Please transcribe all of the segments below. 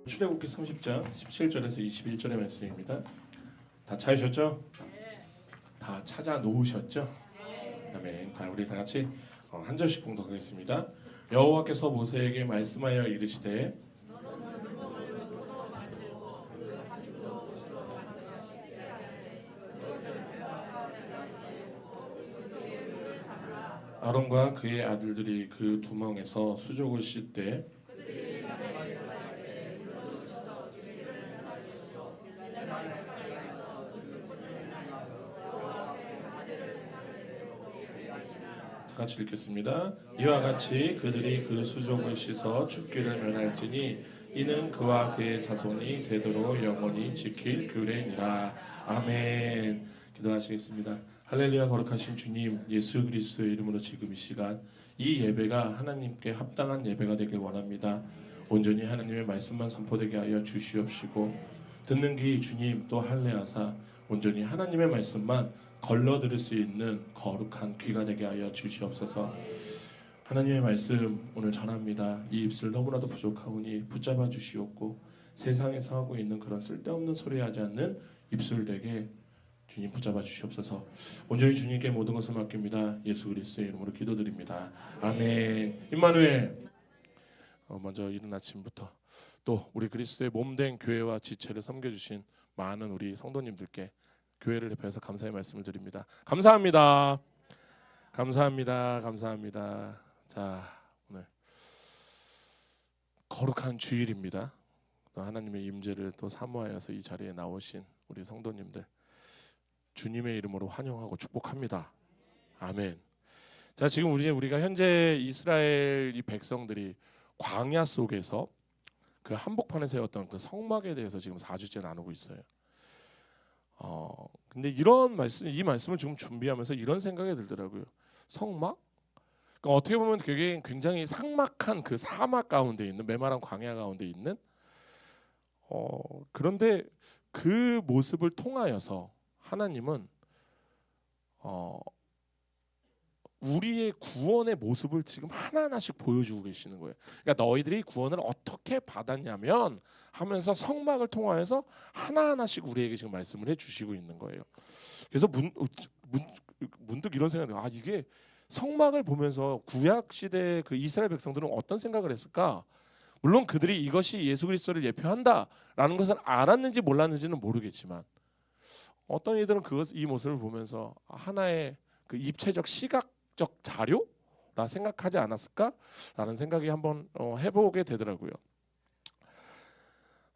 출애굽기 30장 17절에서 21절의 말씀입니다. 다 찾으셨죠? 다 찾아 놓으셨죠? 아멘. 우리 다 같이 한 절씩 봉독하겠습니다. 여호와께서 모세에게 말씀하여 이르시되 아론과 그의 아들들이 그 두멍에서 수족을 씻되 같이 읽겠습니다. 이와 같이 그들이 그 수족을 씻어 죽기를 면할지니 이는 그와 그의 자손이 되도록 영원히 지킬 규례니라. 아멘. 기도하시겠습니다. 할렐루야. 거룩하신 주님, 예수 그리스도의 이름으로 지금 이 시간 이 예배가 하나님께 합당한 예배가 되길 원합니다. 온전히 하나님의 말씀만 선포되게 하여 주시옵시고 듣는 귀 주님 또 할례하사 온전히 하나님의 말씀만 걸러 들을 수 있는 거룩한 귀가 되게 하여 주시옵소서. 하나님의 말씀 오늘 전합니다. 이 입술 너무나도 부족하오니 붙잡아 주시옵고 세상에서 하고 있는 그런 쓸데없는 소리 하지 않는 입술 되게 주님 붙잡아 주시옵소서. 온전히 주님께 모든 것을 맡깁니다. 예수 그리스도의 이름으로 기도드립니다. 아멘. 임마누엘. 먼저 이른 아침부터 또 우리 그리스도의 몸된 교회와 지체를 섬겨주신 많은 우리 성도님들께 교회를 대표해서 감사의 말씀을 드립니다. 감사합니다. 감사합니다. 감사합니다. 자, 오늘 거룩한 주일입니다. 또 하나님의 임재를 또 사모하여서 이 자리에 나오신 우리 성도님들 주님의 이름으로 환영하고 축복합니다. 아멘. 자, 지금 우리가 현재 이스라엘 이 백성들이 광야 속에서 그 한복판에 세웠던 그 성막에 대해서 지금 4주째 나누고 있어요. 근데 이 말씀을 지금 준비하면서 이런 생각이 들더라고요. 성막? 그러니까 어떻게 보면 그게 굉장히 삭막한 그 사막 가운데 있는 메마른 광야 가운데 있는 그런데 그 모습을 통하여서 하나님은 우리의 구원의 모습을 지금 하나하나씩 보여주고 계시는 거예요. 그러니까 너희들이 구원을 어떻게 받았냐면 하면서 성막을 통하여서 하나하나씩 우리에게 지금 말씀을 해주시고 있는 거예요. 그래서 문득 이런 생각이 들어요. 이게 성막을 보면서 구약 시대 그 이스라엘 백성들은 어떤 생각을 했을까? 물론 그들이 이것이 예수 그리스도를 예표한다라는 것을 알았는지 몰랐는지는 모르겠지만 어떤 이들은 이 모습을 보면서 하나의 그 입체적 시각적 자료라 생각하지 않았을까라는 생각이 한번 해보게 되더라고요.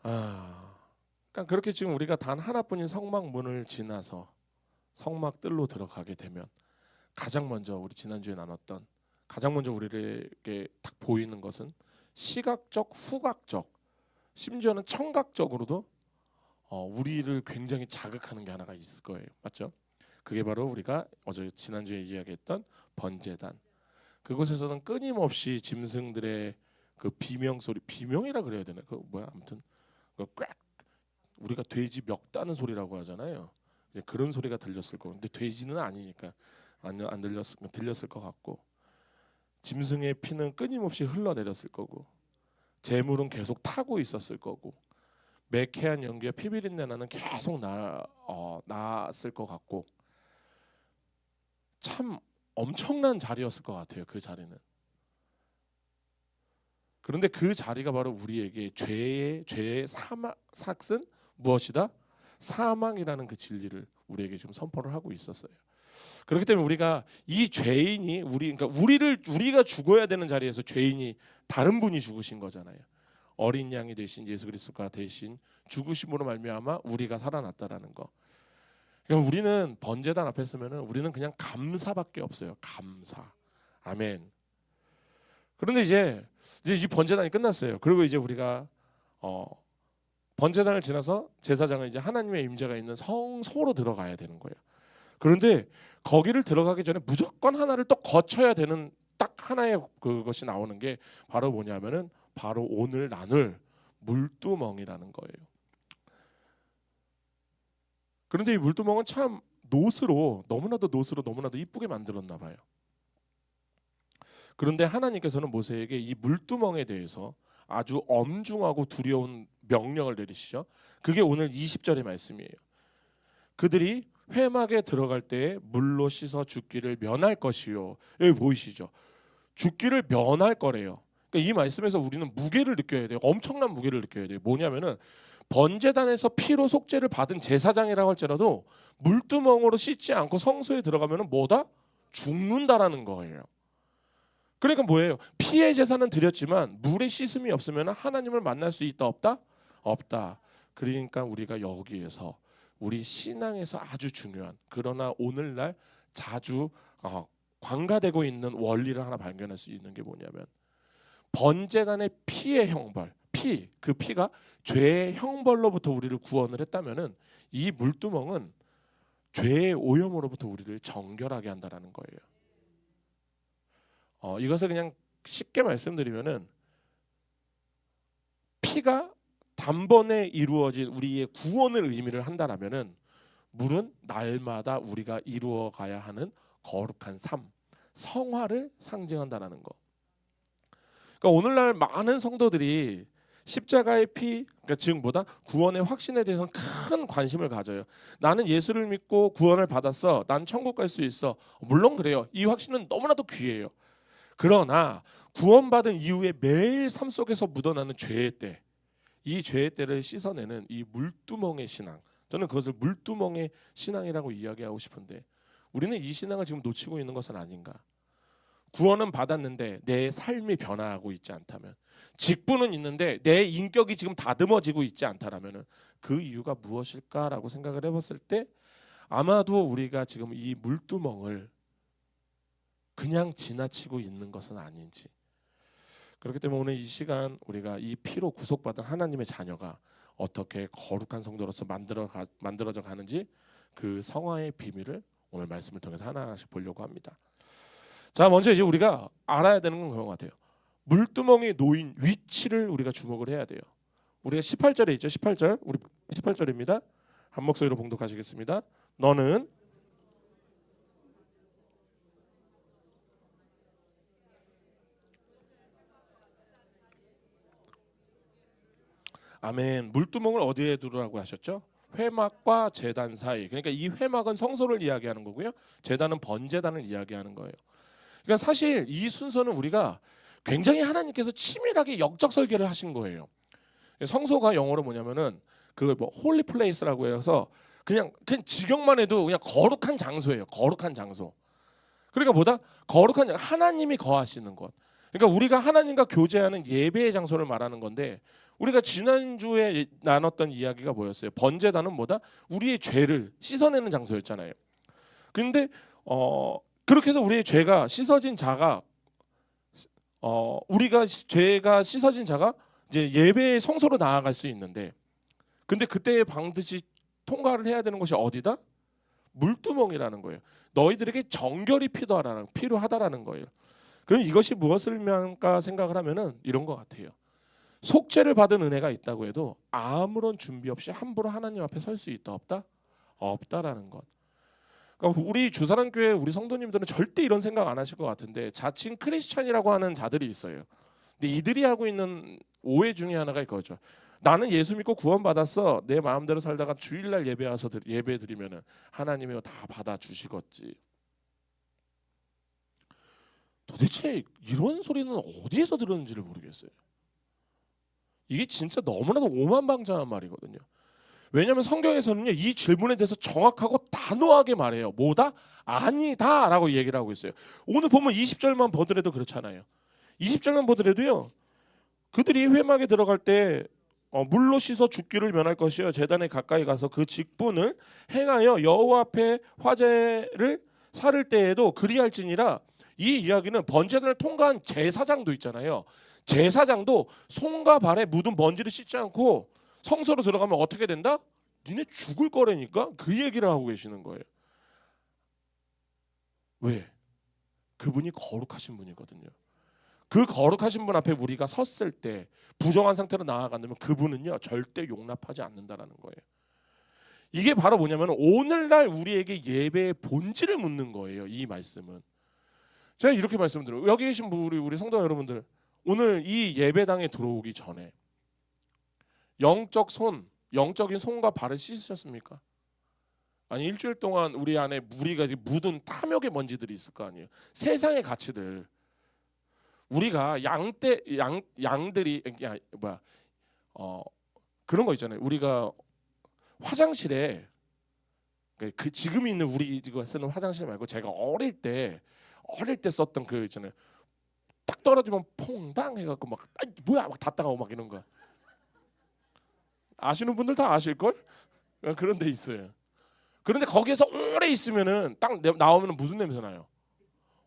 그러니까 그렇게 지금 우리가 단 하나뿐인 성막 문을 지나서 성막 뜰로 들어가게 되면 가장 먼저 우리 지난주에 나눴던 가장 먼저 우리에게 딱 보이는 것은 시각적, 후각적, 심지어는 청각적으로도 우리를 굉장히 자극하는 게 하나가 있을 거예요. 맞죠? 그게 바로 우리가 지난주에 이야기했던 번제단. 그곳에서는 끊임없이 짐승들의 그 비명 소리, 비명이라 그래야 되나? 아무튼 꽉 우리가 돼지 멱 따는 소리라고 하잖아요. 이제 그런 소리가 들렸을 거고, 근데 돼지는 아니니까 안 들렸을 것 같고, 짐승의 피는 끊임없이 흘러내렸을 거고, 재물은 계속 타고 있었을 거고, 매캐한 연기와 피비린내 나는 계속 났을 것 같고, 참 엄청난 자리였을 것 같아요. 그 자리는. 그런데 그 자리가 바로 우리에게 죄의 삭은 무엇이다? 사망이라는 그 진리를 우리에게 좀 선포를 하고 있었어요. 그렇기 때문에 우리가 이 죄인이 그러니까 우리가 죽어야 되는 자리에서 죄인이 다른 분이 죽으신 거잖아요. 어린 양이 되신 예수 그리스도가 대신 죽으심으로 말미암아 우리가 살아났다라는 거. 그러니까 우리는 번제단 앞에 서면은 우리는 그냥 감사밖에 없어요. 감사. 아멘. 그런데 이제 이 번제단이 끝났어요. 그리고 이제 우리가 번제단을 지나서 제사장은 이제 하나님의 임재가 있는 성소로 들어가야 되는 거예요. 그런데 거기를 들어가기 전에 무조건 하나를 또 거쳐야 되는 딱 하나의 그것이 나오는 게 바로 뭐냐면은 바로 오늘 나눌 물두멍이라는 거예요. 그런데 이 물두멍은 참 너무나도 이쁘게 만들었나 봐요. 그런데 하나님께서는 모세에게 이 물두멍에 대해서 아주 엄중하고 두려운 명령을 내리시죠. 그게 오늘 20절의 말씀이에요. 그들이 회막에 들어갈 때에 물로 씻어 죽기를 면할 것이요. 여기 보이시죠? 죽기를 면할 거래요. 그러니까 이 말씀에서 우리는 무게를 느껴야 돼요. 엄청난 무게를 느껴야 돼요. 뭐냐면은 번제단에서 피로 속죄를 받은 제사장이라고 할지라도 물두멍으로 씻지 않고 성소에 들어가면은 뭐다? 죽는다라는 거예요. 그러니까 뭐예요? 피의 제사는 드렸지만 물의 씻음이 없으면 하나님을 만날 수 있다 없다? 없다. 그러니까 우리가 여기에서 우리 신앙에서 아주 중요한 그러나 오늘날 자주 관가되고 있는 원리를 하나 발견할 수 있는 게 뭐냐면 번제단의 피의 형벌, 그 피가 죄의 형벌로부터 우리를 구원을 했다면은 이 물두멍은 죄의 오염으로부터 우리를 정결하게 한다라는 거예요. 이것을 그냥 쉽게 말씀드리면은 피가 단번에 이루어진 우리의 구원을 의미를 한다라면은 물은 날마다 우리가 이루어가야 하는 거룩한 삶, 성화를 상징한다라는 거. 그러니까 오늘날 많은 성도들이 십자가의 피, 그러니까 즉 뭐다? 구원의 확신에 대해서는 큰 관심을 가져요. 나는 예수를 믿고 구원을 받았어. 난 천국 갈 수 있어. 물론 그래요. 이 확신은 너무나도 귀해요. 그러나 구원받은 이후에 매일 삶 속에서 묻어나는 죄의 때, 이 죄의 때를 씻어내는 이 물두멍의 신앙, 저는 그것을 물두멍의 신앙이라고 이야기하고 싶은데 우리는 이 신앙을 지금 놓치고 있는 것은 아닌가? 구원은 받았는데 내 삶이 변화하고 있지 않다면, 직분은 있는데 내 인격이 지금 다듬어지고 있지 않다라면 그 이유가 무엇일까라고 생각을 해봤을 때 아마도 우리가 지금 이 물두멍을 그냥 지나치고 있는 것은 아닌지. 그렇기 때문에 오늘 이 시간 우리가 이 피로 구속받은 하나님의 자녀가 어떻게 거룩한 성도로서 만들어져 가는지 그 성화의 비밀을 오늘 말씀을 통해서 하나하나씩 보려고 합니다. 자, 먼저 이제 우리가 알아야 되는 건 그런 것 같아요. 물두멍에 놓인 위치를 우리가 주목을 해야 돼요. 우리가 18절에 있죠. 18절. 우리 18절입니다. 한 목소리로 봉독하시겠습니다. 너는 아멘. 물두멍을 어디에 두라고 하셨죠? 회막과 제단 사이. 그러니까 이 회막은 성소를 이야기하는 거고요. 제단은 번제단을 이야기하는 거예요. 그러니까 사실 이 순서는 우리가 굉장히 하나님께서 치밀하게 역적 설계를 하신 거예요. 성소가 영어로 뭐냐면은 그 뭐 홀리 플레이스라고 해서 그냥 직역만 해도 그냥 거룩한 장소예요. 거룩한 장소. 그러니까 뭐다? 거룩한 하나님이 거하시는 곳. 그러니까 우리가 하나님과 교제하는 예배의 장소를 말하는 건데 우리가 지난주에 나눴던 이야기가 뭐였어요? 번제단은 뭐다? 우리의 죄를 씻어내는 장소였잖아요. 근데 그렇게 해서 우리의 죄가 씻어진 자가 우리가 죄가 씻어진 자가 이제 예배의 성소로 나아갈 수 있는데 근데 그때 반드시 통과를 해야 되는 것이 어디다? 물두멍이라는 거예요. 너희들에게 정결이 필요하다라는 거예요. 그럼 이것이 무엇을 의미할까 생각을 하면은 이런 것 같아요. 속죄를 받은 은혜가 있다고 해도 아무런 준비 없이 함부로 하나님 앞에 설 수 있다 없다? 없다라는 것. 그러니까 우리 주사랑교회 우리 성도님들은 절대 이런 생각 안 하실 것 같은데 자칭 크리스찬이라고 하는 자들이 있어요. 근데 이들이 하고 있는 오해 중에 하나가 이거죠. 나는 예수 믿고 구원받았어. 내 마음대로 살다가 주일날 예배 와서 예배 드리면은 하나님이 다 받아 주시겠지. 도대체 이런 소리는 어디에서 들었는지를 모르겠어요. 이게 진짜 너무나도 오만방자한 말이거든요. 왜냐하면 성경에서는요 이 질문에 대해서 정확하고 단호하게 말해요. 뭐다? 아니다라고 얘기를 하고 있어요. 오늘 보면 20절만 보더라도 그렇잖아요. 20절만 보더라도요 그들이 회막에 들어갈 때 물로 씻어 죽기를 면할 것이요 제단에 가까이 가서 그 직분을 행하여 여호와 앞에 화제를 살을 때에도 그리할지니라. 이 이야기는 번제단을 통과한 제사장도 있잖아요. 제사장도 손과 발에 묻은 먼지를 씻지 않고 성소로 들어가면 어떻게 된다? 니네 죽을 거라니까 그 얘기를 하고 계시는 거예요. 왜? 그분이 거룩하신 분이거든요. 그 거룩하신 분 앞에 우리가 섰을 때 부정한 상태로 나아간다면 그분은요 절대 용납하지 않는다라는 거예요. 이게 바로 뭐냐면 오늘날 우리에게 예배의 본질을 묻는 거예요. 이 말씀은 제가 이렇게 말씀드려요. 여기 계신 우리 성도 여러분들 오늘 이 예배당에 들어오기 전에 영적인 손과 발을 씻으셨습니까? 아니 일주일 동안 우리 안에 무리가 묻은 탐욕의 먼지들이 있을 거 아니에요. 세상의 가치들. 우리가 양들이 그런 거 있잖아요. 우리가 화장실에 그 지금 있는 우리가 쓰는 화장실 말고 제가 어릴 때 썼던 그 있잖아요. 딱 떨어지면 퐁당 해갖고 막 뭐야 막 닫다가고 막 이런 거 아시는 분들 다 아실 걸? 그런 데 있어요. 그런데 거기에서 오래 있으면은 딱 나오면 무슨 냄새 나요?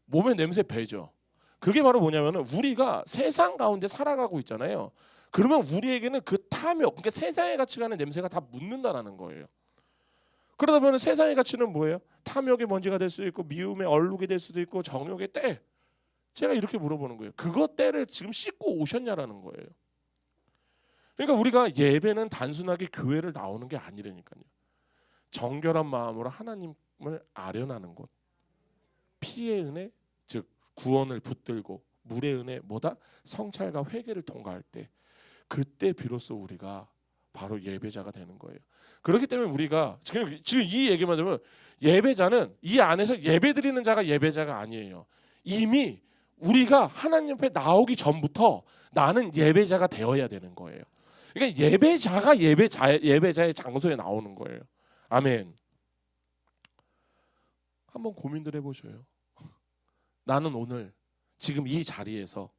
몸에 냄새 배죠. 그게 바로 뭐냐면은 우리가 세상 가운데 살아가고 있잖아요. 그러면 우리에게는 그 탐욕, 그러니까 세상의 가치관의 냄새가 다 묻는다라는 거예요. 그러다 보면 세상의 가치는 뭐예요? 탐욕의 먼지가 될 수도 있고 미움의 얼룩이 될 수도 있고 정욕의 때. 제가 이렇게 물어보는 거예요. 그것 때를 지금 씻고 오셨냐라는 거예요. 그러니까 우리가 예배는 단순하게 교회를 나오는 게 아니라니까요. 정결한 마음으로 하나님을 아련하는 곳. 피의 은혜, 즉 구원을 붙들고 물의 은혜, 뭐다? 성찰과 회개를 통과할 때 그때 비로소 우리가 바로 예배자가 되는 거예요. 그렇기 때문에 우리가 지금 이 얘기만 들으면 예배자는 이 안에서 예배드리는 자가 예배자가 아니에요. 이미 우리가 하나님 앞에 나오기 전부터 나는 예배자가 되어야 되는 거예요. 그러니까 예배자가 예배자의 장소에 나오는 거예요. 아멘. 한번 고민들 해보셔요. 나는 오늘 지금 이 자리에서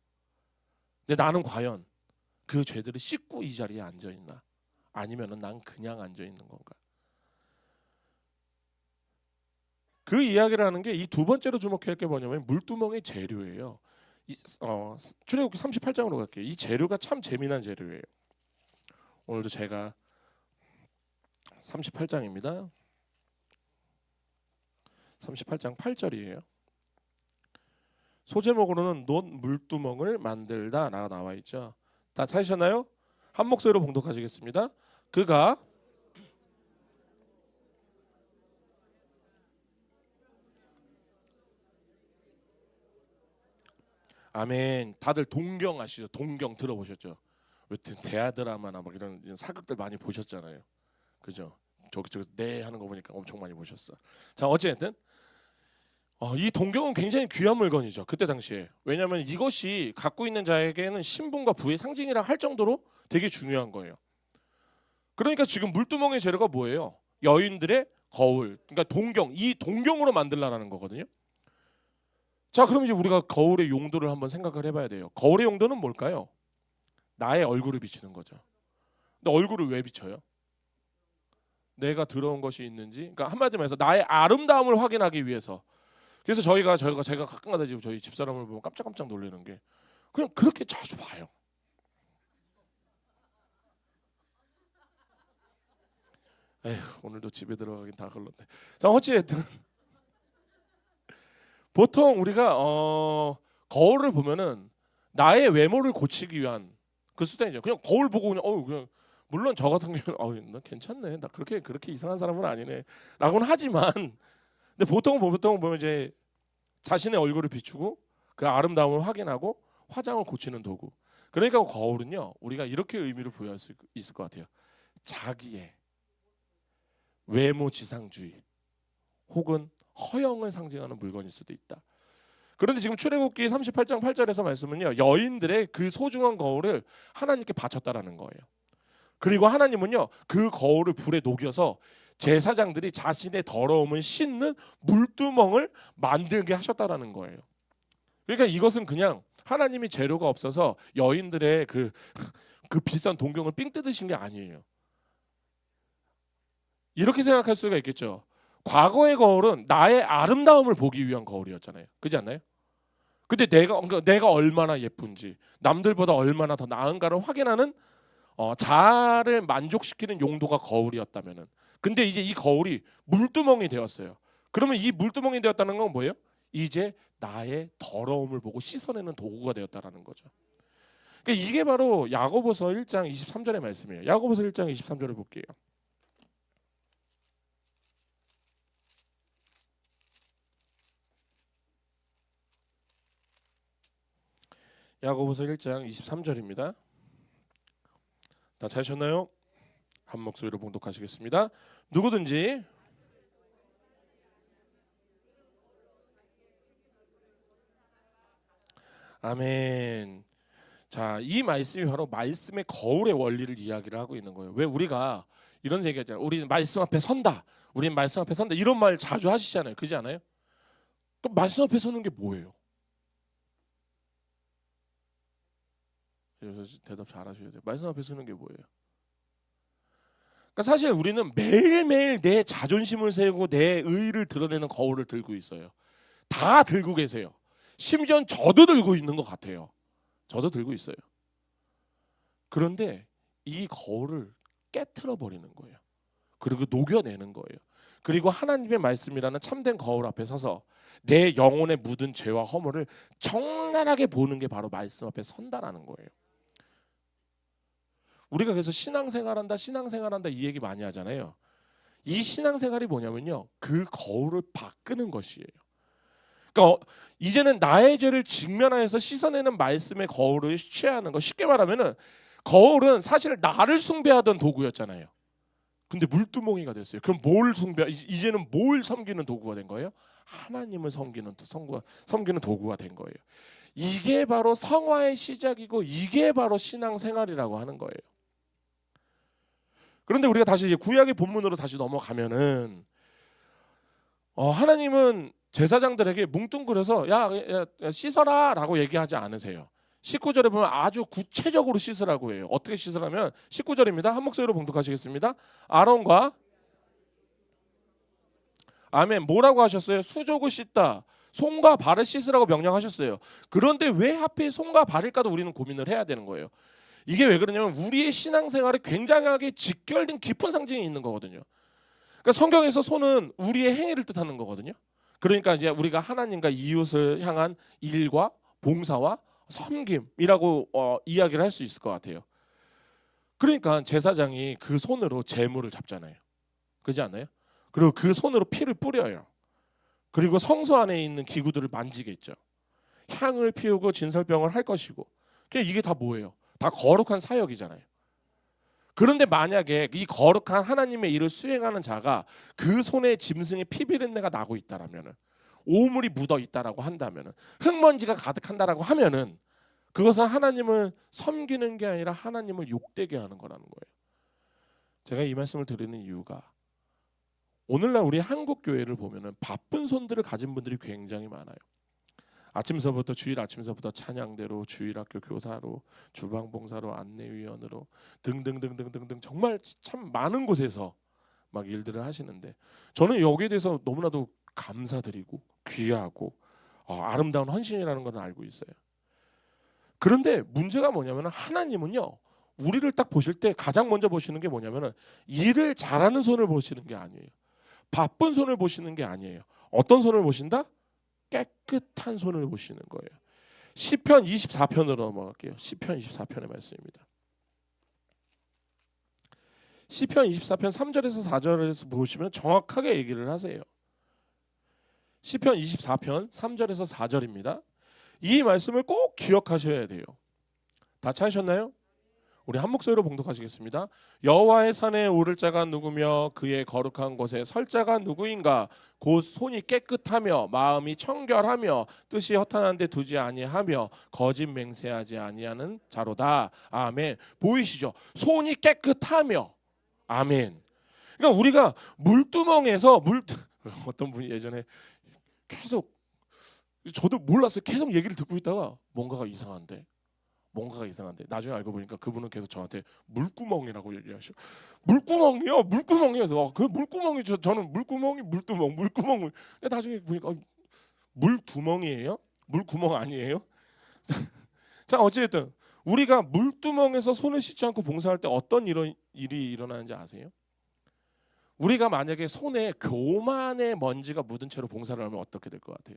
근데 나는 과연 그 죄들을 씻고 이 자리에 앉아 있나? 아니면은 난 그냥 앉아 있는 건가? 그 이야기를 하는 게 이 두 번째로 주목해야 할 게 뭐냐면 물두멍의 재료예요. 출애굽기 38장으로 갈게요. 이 재료가 참 재미난 재료예요. 오늘도 제가 38장입니다. 38장 8절이에요. 소제목으로는 놋 물두멍을 만들다 라고 나와 있죠. 다 찾으셨나요? 한 목소리로 봉독하시겠습니다. 그가 아멘. 다들 동경 아시죠? 동경 들어보셨죠? 대하 드라마나 막 이런 사극들 많이 보셨잖아요. 그죠? 저기 네 하는 거 보니까 엄청 많이 보셨어. 자 어쨌든 이 동경은 굉장히 귀한 물건이죠. 그때 당시에. 왜냐하면 이것이 갖고 있는 자에게는 신분과 부의 상징이라 할 정도로 되게 중요한 거예요. 그러니까 지금 물두멍의 재료가 뭐예요? 여인들의 거울. 그러니까 이 동경으로 만들라라는 거거든요. 자, 그럼 이제 우리가 거울의 용도를 한번 생각을 해봐야 돼요. 거울의 용도는 뭘까요? 나의 얼굴을 비추는 거죠. 근데 얼굴을 왜 비춰요? 내가 더러운 것이 있는지, 그러니까 한마디로 해서 나의 아름다움을 확인하기 위해서. 그래서 제가 가끔가다 지금 저희 집사람을 보면 깜짝깜짝 놀라는 게 그냥 그렇게 자주 봐요. 에휴, 오늘도 집에 들어가긴 다 걸렸네. 자, 어찌됐든 보통 우리가 거울을 보면은 나의 외모를 고치기 위한 그 수단이죠. 그냥 거울 보고 그냥 물론 저 같은 경우는 나 괜찮네. 나 그렇게 이상한 사람은 아니네라고는 하지만 근데 보통 보면 이제 자신의 얼굴을 비추고 그 아름다움을 확인하고 화장을 고치는 도구. 그러니까 거울은요 우리가 이렇게 의미를 부여할 수 있을 것 같아요. 자기의 외모 지상주의 혹은 허영을 상징하는 물건일 수도 있다. 그런데 지금 출애굽기 38장 8절에서 말씀은요 여인들의 그 소중한 거울을 하나님께 바쳤다라는 거예요. 그리고 하나님은요 그 거울을 불에 녹여서 제사장들이 자신의 더러움을 씻는 물두멍을 만들게 하셨다라는 거예요. 그러니까 이것은 그냥 하나님이 재료가 없어서 여인들의 그 비싼 동경을 삥 뜯으신 게 아니에요. 이렇게 생각할 수가 있겠죠. 과거의 거울은 나의 아름다움을 보기 위한 거울이었잖아요. 그렇지 않나요? 근데 내가 얼마나 예쁜지 남들보다 얼마나 더 나은가를 확인하는 자아를 만족시키는 용도가 거울이었다면은 근데 이제 이 거울이 물두멍이 되었어요. 그러면 이 물두멍이 되었다는 건 뭐예요? 이제 나의 더러움을 보고 씻어내는 도구가 되었다라는 거죠. 그러니까 이게 바로 야고보서 1장 23절의 말씀이에요. 야고보서 1장 23절을 볼게요. 야고보서 1장 23절입니다. 다 찾으셨나요? 한 목소리로 봉독하시겠습니다. 누구든지 아멘. 자, 이 말씀이 바로 말씀의 거울의 원리를 이야기를 하고 있는 거예요. 왜 우리가 이런 얘기하잖아요. 우리는 말씀 앞에 선다. 우리는 말씀 앞에 선다. 이런 말 자주 하시잖아요. 그렇지 않아요? 그럼 말씀 앞에 서는 게 뭐예요? 그래서 대답 잘 하셔야 돼요. 말씀 앞에 서는 게 뭐예요? 그러니까 사실 우리는 매일매일 내 자존심을 세우고 내 의의를 드러내는 거울을 들고 있어요. 다 들고 계세요. 심지어 저도 들고 있는 것 같아요. 저도 들고 있어요. 그런데 이 거울을 깨트려 버리는 거예요. 그리고 녹여내는 거예요. 그리고 하나님의 말씀이라는 참된 거울 앞에 서서 내 영혼에 묻은 죄와 허물을 적나라하게 보는 게 바로 말씀 앞에 선다라는 거예요. 우리가 그래서 신앙생활한다 이 얘기 많이 하잖아요. 이 신앙생활이 뭐냐면요, 그 거울을 바꾸는 것이에요. 그러니까 이제는 나의 죄를 직면하여서 씻어내는 말씀의 거울을 취하는 거. 쉽게 말하면은 거울은 사실 나를 숭배하던 도구였잖아요. 근데 물두멍이가 됐어요. 그럼 뭘 이제는 뭘 섬기는 도구가 된 거예요? 하나님을 섬기는 도구가 된 거예요. 이게 바로 성화의 시작이고 이게 바로 신앙생활이라고 하는 거예요. 그런데 우리가 다시 이제 구약의 본문으로 다시 넘어가면은 하나님은 제사장들에게 뭉뚱그려서 야 씻어라라고 얘기하지 않으세요. 19절에 보면 아주 구체적으로 씻으라고 해요. 어떻게 씻으라면 19절입니다. 한 목소리로 봉독하시겠습니다. 아론과 아멘. 뭐라고 하셨어요? 수족을 씻다. 손과 발을 씻으라고 명령하셨어요. 그런데 왜 하필 손과 발일까도 우리는 고민을 해야 되는 거예요. 이게 왜 그러냐면 우리의 신앙생활에 굉장하게 직결된 깊은 상징이 있는 거거든요. 그러니까 성경에서 손은 우리의 행위를 뜻하는 거거든요. 그러니까 이제 우리가 하나님과 이웃을 향한 일과 봉사와 섬김이라고 이야기를 할 수 있을 것 같아요. 그러니까 제사장이 그 손으로 제물을 잡잖아요. 그렇지 않나요? 그리고 그 손으로 피를 뿌려요. 그리고 성소 안에 있는 기구들을 만지겠죠. 향을 피우고 진설병을 할 것이고. 이게 다 뭐예요? 다 거룩한 사역이잖아요. 그런데 만약에 이 거룩한 하나님의 일을 수행하는 자가 그 손에 짐승의 피 비린내가 나고 있다라면은, 오물이 묻어 있다라고 한다면은, 흙먼지가 가득한다라고 하면은 그것은 하나님을 섬기는 게 아니라 하나님을 욕되게 하는 거라는 거예요. 제가 이 말씀을 드리는 이유가 오늘날 우리 한국 교회를 보면은 바쁜 손들을 가진 분들이 굉장히 많아요. 주일 아침서부터 찬양대로, 주일학교 교사로, 주방봉사로, 안내위원으로 등등등등등등 정말 참 많은 곳에서 막 일들을 하시는데 저는 여기에 대해서 너무나도 감사드리고 귀하고 아름다운 헌신이라는 걸 알고 있어요. 그런데 문제가 뭐냐면 하나님은요, 우리를 딱 보실 때 가장 먼저 보시는 게 뭐냐면 일을 잘하는 손을 보시는 게 아니에요. 바쁜 손을 보시는 게 아니에요. 어떤 손을 보신다? 깨끗한 손을 보시는 거예요. 시편 24편으로 넘어갈게요. 시편 24편의 말씀입니다. 시편 24편 3절에서 4절에서 보시면 정확하게 얘기를 하세요. 시편 24편 3절에서 4절입니다. 이 말씀을 꼭 기억하셔야 돼요. 다 찾으셨나요? 우리 한 목소리로 봉독하시겠습니다. 여호와의 산에 오를 자가 누구며 그의 거룩한 곳에 설 자가 누구인가? 곧 손이 깨끗하며 마음이 청결하며 뜻이 허탄한 데 두지 아니하며 거짓 맹세하지 아니하는 자로다. 아멘. 보이시죠? 손이 깨끗하며. 아멘. 그러니까 우리가 물두멍에서 어떤 분이 예전에 계속, 저도 몰랐어요. 계속 얘기를 듣고 있다가 뭔가가 이상한데 나중에 알고 보니까 그분은 계속 저한테 물구멍이라고 얘기하셔. 물구멍이요? 물구멍이어서 그 물구멍이 저는 물두멍. 근데 나중에 보니까 물두멍이에요? 물구멍 아니에요? 자, 어찌됐든 우리가 물두멍에서 손을 씻지 않고 봉사할 때 어떤 일이 일어나는지 아세요? 우리가 만약에 손에 교만의 먼지가 묻은 채로 봉사를 하면 어떻게 될 것 같아요?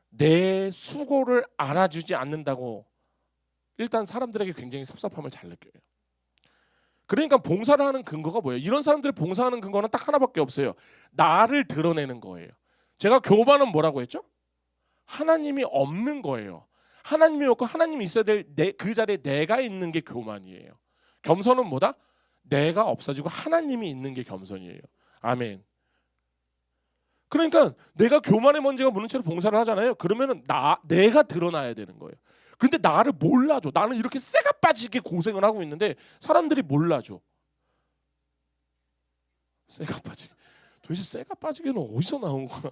내 수고를 알아주지 않는다고 일단 사람들에게 굉장히 섭섭함을 잘 느껴요. 그러니까 봉사를 하는 근거가 뭐예요? 이런 사람들이 봉사하는 근거는 딱 하나밖에 없어요. 나를 드러내는 거예요. 제가 교만은 뭐라고 했죠? 하나님이 없는 거예요. 하나님이 없고 하나님이 있어야 될 그 자리에 내가 있는 게 교만이에요. 겸손은 뭐다? 내가 없어지고 하나님이 있는 게 겸손이에요. 아멘. 그러니까 내가 교만의 먼지가 무는 채로 봉사를 하잖아요. 그러면은 내가 드러나야 되는 거예요. 근데 나를 몰라줘. 나는 이렇게 쇠가 빠지게 고생을 하고 있는데 사람들이 몰라줘. 쇠가 빠지게. 도대체 쇠가 빠지게는 어디서 나온 거야?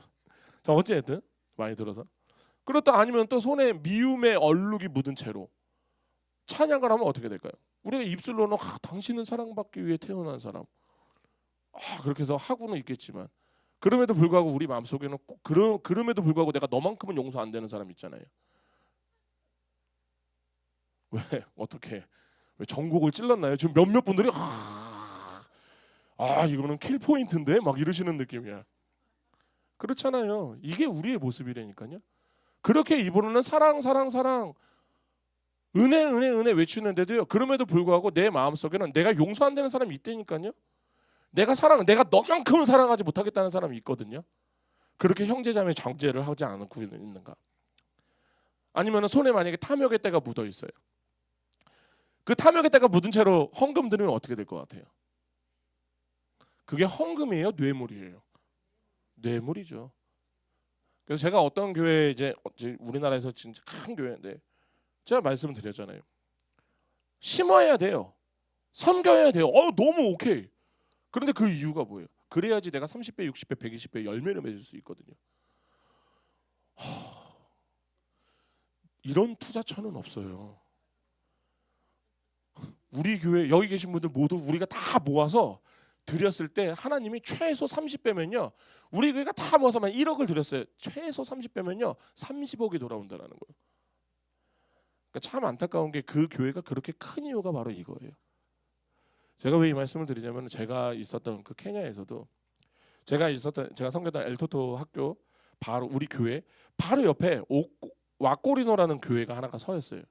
자, 어쨌든 많이 들어서. 그렇다 아니면 또 손에 미움의 얼룩이 묻은 채로 찬양을 하면 어떻게 될까요? 우리가 입술로는 당신은 사랑받기 위해 태어난 사람. 그렇게 해서 하고는 있겠지만 그럼에도 불구하고 우리 마음속에는 그럼에도 불구하고 내가 너만큼은 용서 안 되는 사람 있잖아요. 왜? 어떻게? 왜 전곡을 찔렀나요? 지금 몇몇 분들이 이거는 킬 포인트인데 막 이러시는 느낌이야. 그렇잖아요. 이게 우리의 모습이라니까요. 그렇게 입으로는 사랑 은혜 외치는데도요. 그럼에도 불구하고 내 마음속에는 내가 용서 안 되는 사람이 있다니까요. 내가 너만큼은 사랑하지 못하겠다는 사람이 있거든요. 그렇게 형제자매 정죄를 하지 않고 있는가? 아니면 손에 만약에 탐욕의 때가 묻어 있어요. 그 탐욕의 때가 묻은 채로 헌금 드리면 어떻게 될 것 같아요? 그게 헌금이에요, 뇌물이에요? 뇌물이죠. 그래서 제가 어떤 교회 이제 우리나라에서 진짜 큰 교회인데 제가 말씀을 드렸잖아요. 심어야 돼요. 섬겨야 돼요. 너무 오케이. 그런데 그 이유가 뭐예요? 그래야지 내가 30배, 60배, 120배 열매를 맺을 수 있거든요. 이런 투자처는 없어요. 우리 교회 여기 계신 분들 모두 우리가 다 모아서 드렸을 때 하나님이 최소 30배면요. 우리 교회가 다 모아서만 1억을 드렸어요. 최소 30배면요. 30억이 돌아온다는 거예요. 그러니까 참 안타까운 게 그 교회가 그렇게 큰 이유가 바로 이거예요. 제가 왜 이 말씀을 드리냐면 제가 있었던 그 케냐에서도 제가 섬겼던 엘토토 학교 바로 우리 교회 바로 옆에 와꼬리노라는 교회가 하나가 서 있어요.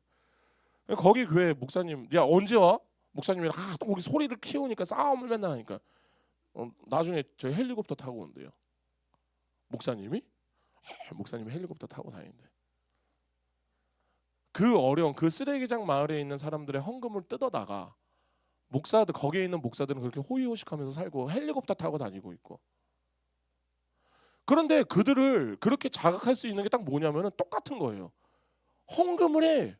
거기 교회 목사님 야 언제 와? 목사님이랑 하도 거기 소리를 키우니까 싸움을 맨날 하니까 나중에 저 헬리콥터 타고 온대요. 목사님이 헬리콥터 타고 다니는데 그 어려운 그 쓰레기장 마을에 있는 사람들의 헌금을 뜯어다가 거기에 있는 목사들은 그렇게 호의호식하면서 살고 헬리콥터 타고 다니고 있고. 그런데 그들을 그렇게 자극할 수 있는 게 딱 뭐냐면은 똑같은 거예요. 헌금을 해.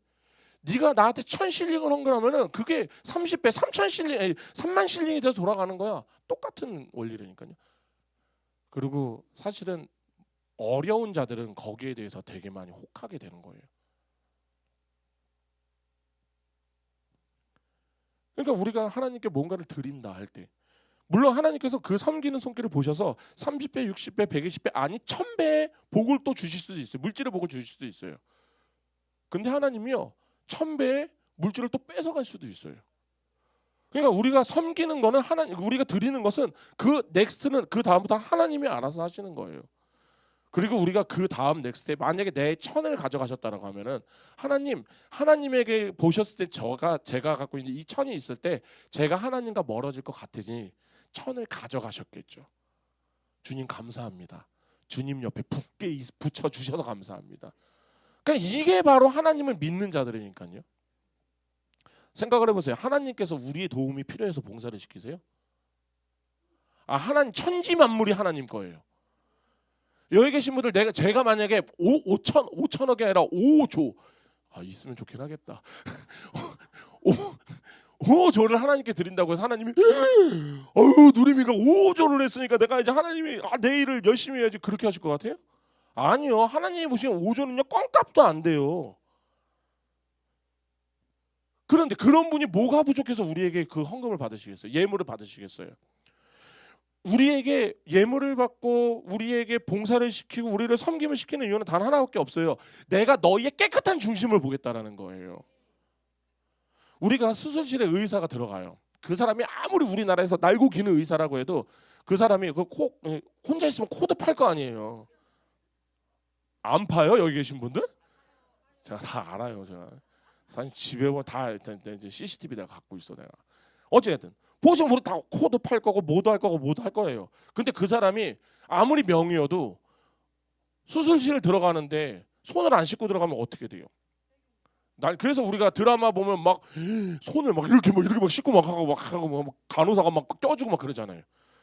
네가 나한테 1,000실링을 헌금하면은 그게 30배 3,000실링 3만 실링이 돼서 돌아가는 거야. 똑같은 원리라니까요. 그리고 사실은 어려운 자들은 거기에 대해서 되게 많이 혹하게 되는 거예요. 그러니까 우리가 하나님께 뭔가를 드린다 할 때 물론 하나님께서 그 섬기는 손길을 보셔서 30배, 60배, 120배 아니 1000배의 복을 또 주실 수도 있어요. 물질의 복을 주실 수도 있어요. 근데 하나님이요 1000배의 물질을 또 뺏어갈 수도 있어요. 그러니까 우리가 섬기는 거는 우리가 드리는 것은 그 넥스트는 그 다음부터 하나님이 알아서 하시는 거예요. 그리고 우리가 그 다음 넥스트에 만약에 내 1000을 가져가셨다라고 하면은 하나님에게 보셨을 때 제가 갖고 있는 이 1000이 있을 때 제가 하나님과 멀어질 것 같으니 1000을 가져가셨겠죠. 주님 감사합니다. 주님 옆에 붙게 붙여 주셔서 감사합니다. 그러니까 이게 바로 하나님을 믿는 자들이니까요. 생각을 해보세요. 하나님께서 우리의 도움이 필요해서 봉사를 시키세요? 하나님 천지 만물이 하나님 거예요. 여기 계신 분들 제가 만약에 5천억이 아니라 5조 있으면 좋긴 하겠다. 5조를 하나님께 드린다고 해서 하나님이 누리미가 5조를 했으니까 내가 이제 하나님이 내 일을 열심히 해야지 그렇게 하실 것 같아요? 아니요. 하나님이 보시면 5조는요 껌값도 안 돼요. 그런데 그런 분이 뭐가 부족해서 우리에게 그 헌금을 받으시겠어요? 예물을 받으시겠어요? 우리에게 예물을 받고 우리에게 봉사를 시키고 우리를 섬김을 시키는 이유는 단 하나밖에 없어요. 내가 너희의 깨끗한 중심을 보겠다라는 거예요. 우리가 수술실에 의사가 들어가요. 그 사람이 아무리 우리나라에서 날고 기는 의사라고 해도 그 사람이 혼자 있으면 코도 팔 거 아니에요. 안 파요? 여기 계신 분들? 제가 다 알아요. 제가 사실 집에 보면 다 일단 이제 CCTV 내가 갖고 있어 내가. 어쨌든 보시면 우리 다 코도 팔 거고 뭐도 할 거고 뭐도 할 거예요. 근데 그 사람이 아무리 명의여도 수술실 들어가는데 손을 안 씻고 들어가면 어떻게 돼요? 날 그래서 우리가 드라마 보면 막 손을 이렇게 막 씻고 막 하고 막 간호사가 막 껴주고 막 그러잖아요.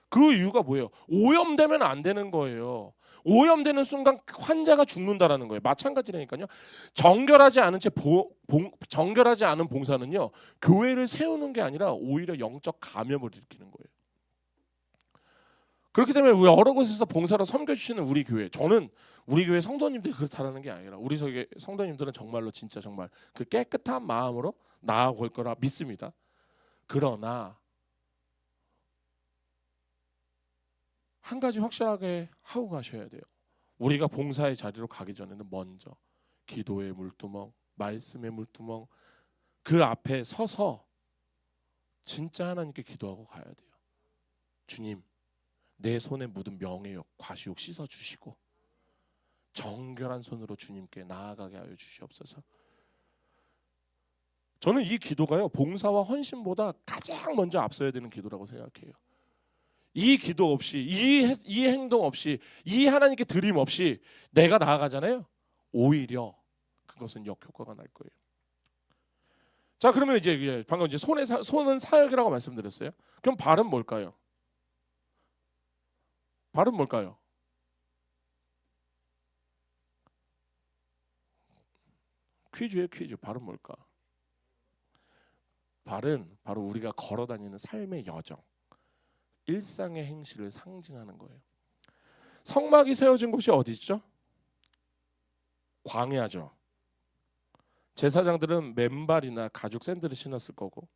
그 이유가 뭐예요? 오염되면 안 되는 거예요. 오염되는 순간 환자가 죽는다라는 거예요. 마찬가지라니까요. 정결하지 않은 봉사는요. 교회를 세우는 게 아니라 오히려 영적 감염을 일으키는 거예요. 그렇기 때문에 우리 여러 곳에서 봉사로 섬겨주시는 우리 교회, 저는 우리 교회 성도님들이 그렇다는 게 아니라 우리 성도님들은 정말로 진짜 정말 그 깨끗한 마음으로 나아올 거라 믿습니다. 그러나 한 가지 확실하게 하고 가셔야 돼요. 우리가 봉사의 자리로 가기 전에는 먼저 기도의 물두멍, 말씀의 물두멍 그 앞에 서서 진짜 하나님께 기도하고 가야 돼요. 주님, 내 손에 묻은 명예욕, 과시욕 씻어주시고 정결한 손으로 주님께 나아가게 하여 주시옵소서. 저는 이 기도가요, 봉사와 헌신보다 가장 먼저 앞서야 되는 기도라고 생각해요. 이 기도 없이, 이 행동 없이, 이 하나님께 드림 없이 내가 나아가잖아요. 오히려 그것은 역효과가 날 거예요. 자, 그러면 이제 방금 이제 손은 사역이라고 말씀드렸어요. 그럼 발은 뭘까요? 발은 뭘까요? 퀴즈예요, 퀴즈. 발은 뭘까? 발은 바로 우리가 걸어다니는 삶의 여정, 일상의 행실을 상징하는 거예요. 성막이 세워진 곳이 어디죠? 광야죠. 제사장들은 맨발이나 가죽 샌들을 신었을 거고,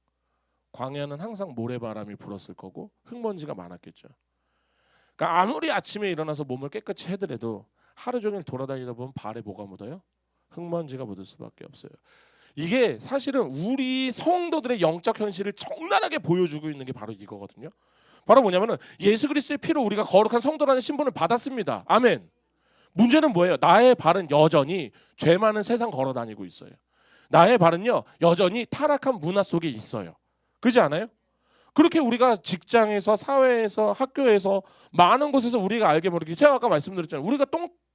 광야는 항상 모래바람이 불었을 거고 흙먼지가 많았겠죠. 그러니까 아무리 아침에 일어나서 몸을 깨끗이 해더라도 하루 종일 돌아다니다 보면 발에 뭐가 묻어요? 흑먼지가 묻을 수밖에 없어요. 이게 사실은 우리 성도들의 영적 현실을 적나라하게 보여주고 있는 게 바로 이거거든요. 바로 뭐냐면은 예수 그리스도의 피로 우리가 거룩한 성도라는 신분을 받았습니다. 아멘. 문제는 뭐예요? 나의 발은 여전히 죄 많은 세상 걸어다니고 있어요. 나의 발은요 여전히 타락한 문화 속에 있어요. 그렇지 않아요? 그렇게 우리가 직장에서, 사회에서, 학교에서 많은 곳에서 우리가 알게 모르게, 제가 아까 말씀드렸잖아요. 우리가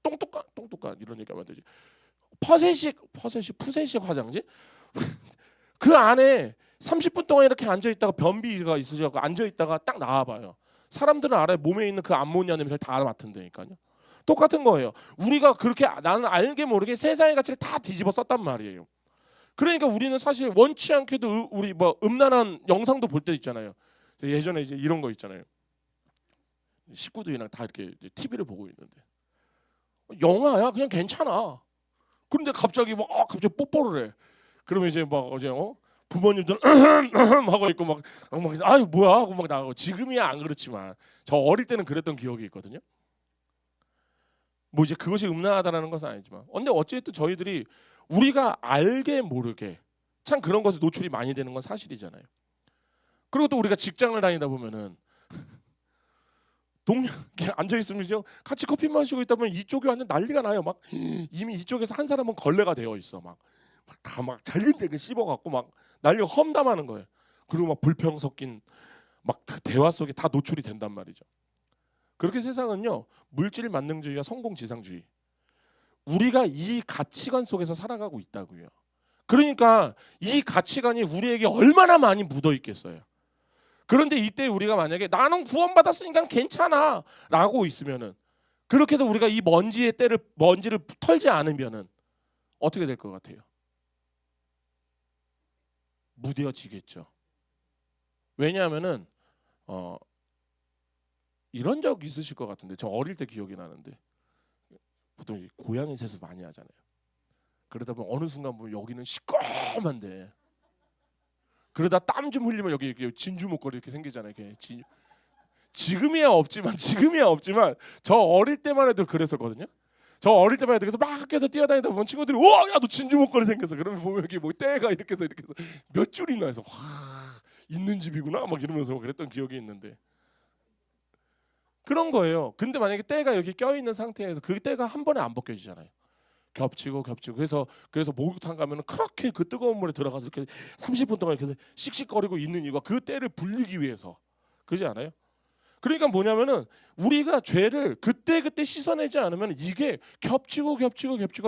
똥똑한 이런 얘기하면 되지. 푸세식 화장지? 그 안에 30분 동안 이렇게 앉아있다가 변비가 있으셔서 앉아있다가 딱 나와봐요. 사람들은 알아요. 몸에 있는 그 암모니아 냄새를 다 맡은다니까요. 똑같은 거예요. 우리가 그렇게 나는 알게 모르게 세상의 가치를 다 뒤집어 썼단 말이에요. 그러니까 우리는 사실 원치 않게도 우리 뭐 음란한 영상도 볼 때 있잖아요. 예전에 이제 이런 거 있잖아요. 식구들이랑 다 이렇게 TV를 보고 있는데 영화야 그냥 괜찮아. 그런데 갑자기 갑자기 뽀뽀를 해. 그러면 이제 막 어제 부모님들 하고 있고 막 아유 뭐야 하고 막 나가고. 지금이야 안 그렇지만 저 어릴 때는 그랬던 기억이 있거든요. 뭐 이제 그것이 음란하다라는 것은 아니지만, 근데 어쨌든 저희들이 우리가 알게 모르게 참 그런 것에 노출이 많이 되는 건 사실이잖아요. 그리고 또 우리가 직장을 다니다 보면은 동료 앉아 있으면 같이 커피 마시고 있다 보면 이쪽이 완전 난리가 나요. 막 이미 이쪽에서 한 사람은 걸레가 되어 있어. 막 잘근잘근 씹어갖고 막 난리가 험담하는 거예요. 그리고 막 불평 섞인 막 대화 속에 다 노출이 된단 말이죠. 그렇게 세상은요 물질 만능주의와 성공 지상주의, 우리가 이 가치관 속에서 살아가고 있다고요. 그러니까 이 가치관이 우리에게 얼마나 많이 묻어 있겠어요. 그런데 이때 우리가 만약에 나는 구원받았으니까 괜찮아 라고 있으면은, 그렇게 해서 우리가 이 먼지를 털지 않으면은 어떻게 될 것 같아요? 무뎌지겠죠. 왜냐하면은 이런 적 있으실 것 같은데, 저 어릴 때 기억이 나는데 보통 고양이 세수 많이 하잖아요. 그러다 보면 어느 순간 보면 여기는 시꺼먼데, 그러다 땀 좀 흘리면 여기 이렇게 진주 목걸이 이렇게 생기잖아요. 지금이야 없지만 저 어릴 때만 해도 그랬었거든요. 저 어릴 때만 해도 그래서 막 학교에서 뛰어다니다 보면 친구들이 야 너 진주 목걸이 생겼어. 그러면 보면 여기 뭐 때가 이렇게 해서 몇 줄이나 해서 와 있는 집이구나 막 이러면서 그랬던 기억이 있는데, 그런 거예요. 근데 만약에 때가 여기 껴 있는 상태에서 그 때가 한 번에 안 벗겨지잖아요. 겹치고 그래서 목욕탕 가면은 그렇게 그 뜨거운 물에 들어가서 이렇게 30분 동안 이렇게 씩씩거리고 있는 이유가 그 때를 불리기 위해서. 그렇지 않아요? 그러니까 뭐냐면은 우리가 죄를 그때그때 씻어내지 않으면 이게 겹치고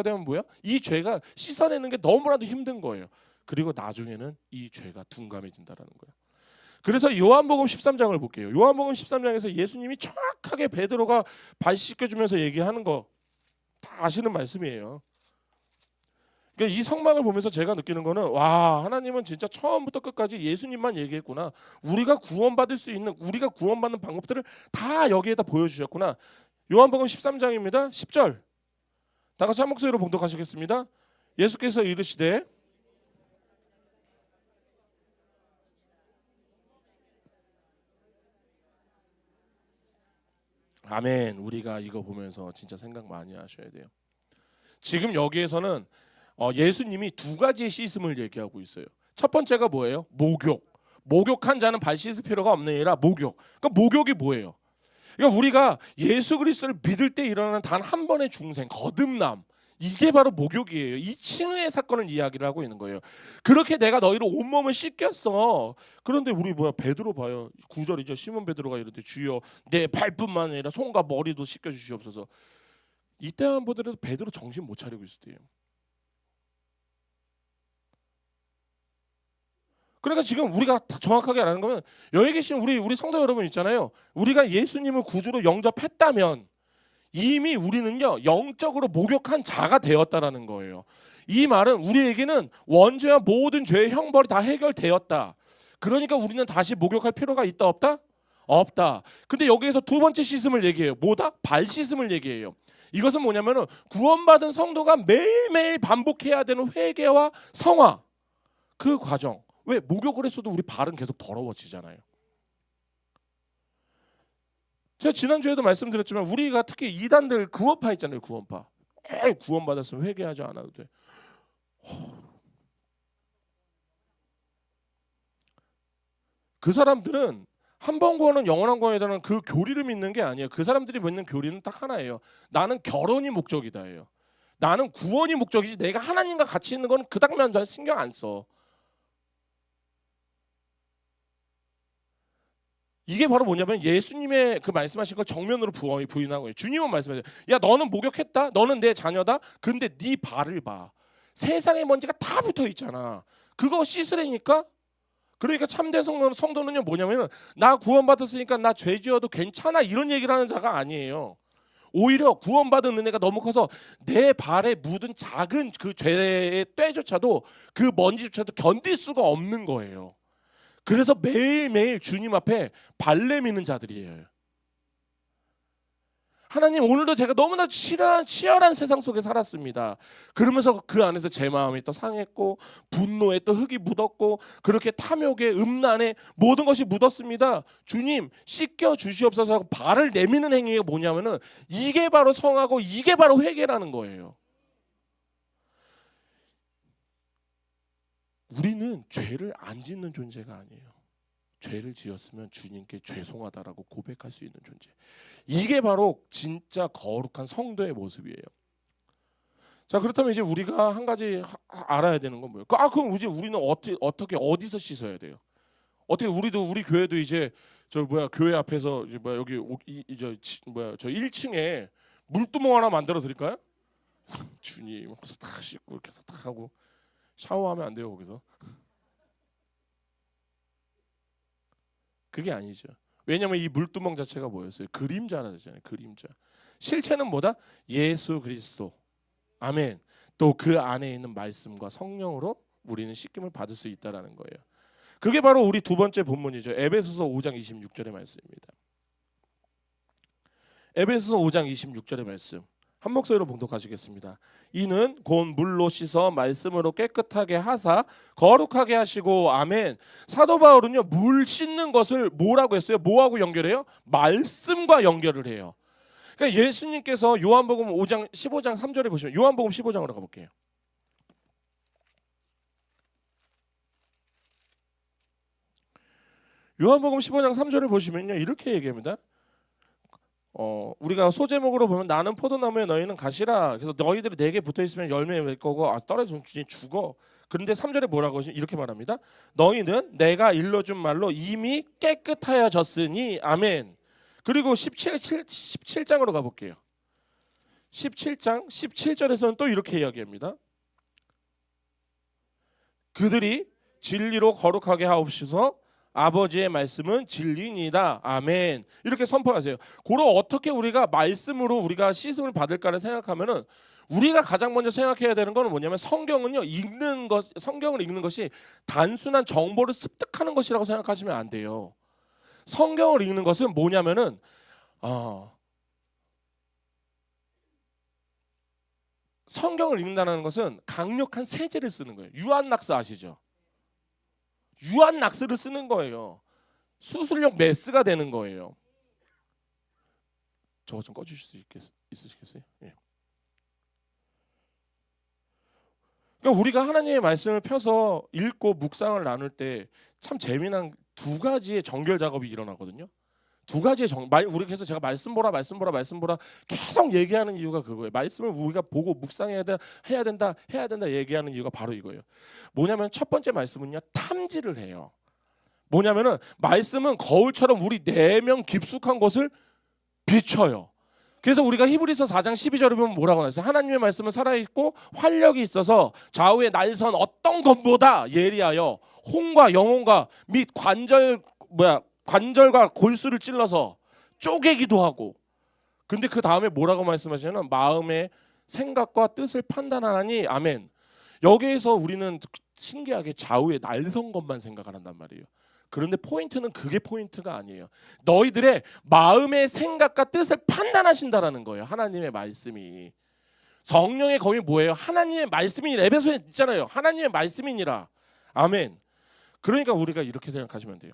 되면 뭐야? 이 죄가 씻어내는 게 너무나도 힘든 거예요. 그리고 나중에는 이 죄가 둔감해진다라는 거예요. 그래서 요한복음 13장을 볼게요. 요한복음 13장에서 예수님이 정확하게 베드로가 발 씻겨주면서 얘기하는 거 다 아시는 말씀이에요. 그러니까 이 성막을 보면서 제가 느끼는 거는 와, 하나님은 진짜 처음부터 끝까지 예수님만 얘기했구나. 우리가 구원받을 수 있는, 우리가 구원받는 방법들을 다 여기에다 보여주셨구나. 요한복음 13장입니다. 10절 다 같이 한 목소리로 봉독하시겠습니다. 예수께서 이르시되 아멘. 우리가 이거 보면서 진짜 생각 많이 하셔야 돼요. 지금 여기에서는 예수님이 두 가지의 씻음을 얘기하고 있어요. 첫 번째가 뭐예요? 목욕. 목욕한 자는 발 씻을 필요가 없느니라. 목욕. 그러니까 목욕이 뭐예요? 그러니까 우리가 예수 그리스도를 믿을 때 일어나는 단 한 번의 중생, 거듭남. 이게 바로 목욕이에요. 이 칭의의 사건을 이야기를 하고 있는 거예요. 그렇게 내가 너희를 온몸을 씻겼어. 그런데 우리 베드로 봐요. 9절이죠. 시몬 베드로가 이르되 주여 내 발뿐만 아니라 손과 머리도 씻겨 주시옵소서. 이때만 보더라도 베드로 정신 못 차리고 있을 때예요. 그러니까 지금 우리가 정확하게 아는 거면 여기 계신 우리 성도 여러분 있잖아요. 우리가 예수님을 구주로 영접했다면 이미 우리는요 영적으로 목욕한 자가 되었다라는 거예요. 이 말은 우리에게는 원죄와 모든 죄의 형벌이 다 해결되었다. 그러니까 우리는 다시 목욕할 필요가 있다 없다? 없다. 근데 여기에서 두 번째 씻음을 얘기해요. 뭐다? 발 씻음을 얘기해요. 이것은 뭐냐면은 구원받은 성도가 매일매일 반복해야 되는 회개와 성화, 그 과정. 왜 목욕을 했어도 우리 발은 계속 더러워지잖아요. 제가 지난주에도 말씀드렸지만 우리가 특히 이단들 구원파 있잖아요. 구원파. 구원받았으면 회개하지 않아도 돼. 그 사람들은 한 번 구원은 영원한 구원이라는 그 교리를 믿는 게 아니에요. 그 사람들이 믿는 교리는 딱 하나예요. 나는 결혼이 목적이다예요. 나는 구원이 목적이지 내가 하나님과 같이 있는 건 그닥 난 신경 안 써. 이게 바로 뭐냐면 예수님의 그 말씀하신 걸 정면으로 부인하고 있어요. 주님은 말씀하세요. 야, 너는 목욕했다. 너는 내 자녀다. 근데 네 발을 봐. 세상의 먼지가 다 붙어 있잖아. 그거 씻으라니까. 그러니까 참된 성도는요 뭐냐면 나 구원받았으니까 나 죄 지어도 괜찮아 이런 얘기를 하는 자가 아니에요. 오히려 구원받은 은혜가 너무 커서 내 발에 묻은 작은 그 죄의 때조차도 그 먼지조차도 견딜 수가 없는 거예요. 그래서 매일매일 주님 앞에 발내미는 자들이에요. 하나님, 오늘도 제가 너무나 치열한 세상 속에 살았습니다. 그러면서 그 안에서 제 마음이 또 상했고 분노에 또 흙이 묻었고 그렇게 탐욕에 음란에 모든 것이 묻었습니다. 주님 씻겨 주시옵소서 하고 발을 내미는 행위가 뭐냐면은 이게 바로 성하고 이게 바로 회개라는 거예요. 우리는 죄를 안 짓는 존재가 아니에요. 죄를 지었으면 주님께 죄송하다라고 고백할 수 있는 존재. 이게 바로 진짜 거룩한 성도의 모습이에요. 자, 그렇다면 이제 우리가 한 가지 알아야 되는 건 뭐예요? 그럼 이제 우리는 어떻게 어디서 씻어야 돼요? 어떻게 우리 교회도 이제 교회 앞에서 이제 여기 저 1층에 물두멍 하나 만들어 드릴까요? 주님 거기서 다 씻고 이렇게 해서 다 하고 샤워하면 안 돼요 거기서? 그게 아니죠. 왜냐하면 이 물두멍 자체가 뭐였어요? 그림자라잖아요. 그림자. 실체는 뭐다? 예수 그리스도. 아멘. 또 그 안에 있는 말씀과 성령으로 우리는 씻김을 받을 수 있다라는 거예요. 그게 바로 우리 두 번째 본문이죠. 에베소서 5장 26절의 말씀입니다. 에베소서 5장 26절의 말씀. 한 목소리로 봉독하시겠습니다. 이는 곧 물로 씻어 말씀으로 깨끗하게 하사 거룩하게 하시고 아멘. 사도 바울은요 물 씻는 것을 뭐라고 했어요? 뭐하고 연결해요? 말씀과 연결을 해요. 그러니까 예수님께서 요한복음 5장 15장 3절에 보시면 요한복음 15장으로 가볼게요. 요한복음 15장 3절을 보시면요 이렇게 얘기합니다. 우리가 소제목으로 보면 나는 포도나무에 너희는 가시라. 그래서 너희들이 내게 붙어 있으면 열매 맺을 거고 떨어지면 주님 죽어. 그런데 3절에 뭐라고 하시죠? 이렇게 말합니다. 너희는 내가 일러준 말로 이미 깨끗하여졌으니 아멘. 그리고 17장으로 가볼게요. 17장 17절에서는 또 이렇게 이야기합니다. 그들이 진리로 거룩하게 하옵소서. 아버지의 말씀은 진리니이다. 아멘. 이렇게 선포하세요. 고로 어떻게 우리가 말씀으로 우리가 씻음을 받을까를 생각하면은 우리가 가장 먼저 생각해야 되는 건 뭐냐면 성경을 읽는 것이 단순한 정보를 습득하는 것이라고 생각하시면 안 돼요. 성경을 읽는 것은 뭐냐면은 성경을 읽는다는 것은 강력한 세제를 쓰는 거예요. 유한낙스 아시죠? 유한낙스를 쓰는 거예요. 수술용 메스가 되는 거예요. 저거 좀 꺼주실 수 있으시겠어요? 예. 그러니까 우리가 하나님의 말씀을 펴서 읽고 묵상을 나눌 때 참 재미난 두 가지의 정결 작업이 일어나거든요. 두 가지의 우리 그래서 제가 말씀 보라 계속 얘기하는 이유가 그거예요. 말씀을 우리가 보고 묵상해야 돼, 해야 된다 얘기하는 이유가 바로 이거예요. 뭐냐면 첫 번째 말씀은요, 탐지를 해요. 뭐냐면은 말씀은 거울처럼 우리 내면 깊숙한 것을 비춰요. 그래서 우리가 히브리서 4장 12절에 보면 뭐라고 하죠? 하나님의 말씀은 살아있고 활력이 있어서 좌우의 날선 어떤 것보다 예리하여 혼과 영혼과 및 관절과 골수를 찔러서 쪼개기도 하고. 근데 그 다음에 뭐라고 말씀하시냐면 마음의 생각과 뜻을 판단하나니 아멘. 여기에서 우리는 신기하게 좌우의 날선 것만 생각을 한단 말이에요. 그런데 포인트는 그게 포인트가 아니에요. 너희들의 마음의 생각과 뜻을 판단하신다라는 거예요. 하나님의 말씀이. 성령의 검이 뭐예요? 하나님의 말씀이니라. 에베소에 있잖아요. 하나님의 말씀이니라. 아멘. 그러니까 우리가 이렇게 생각하시면 돼요.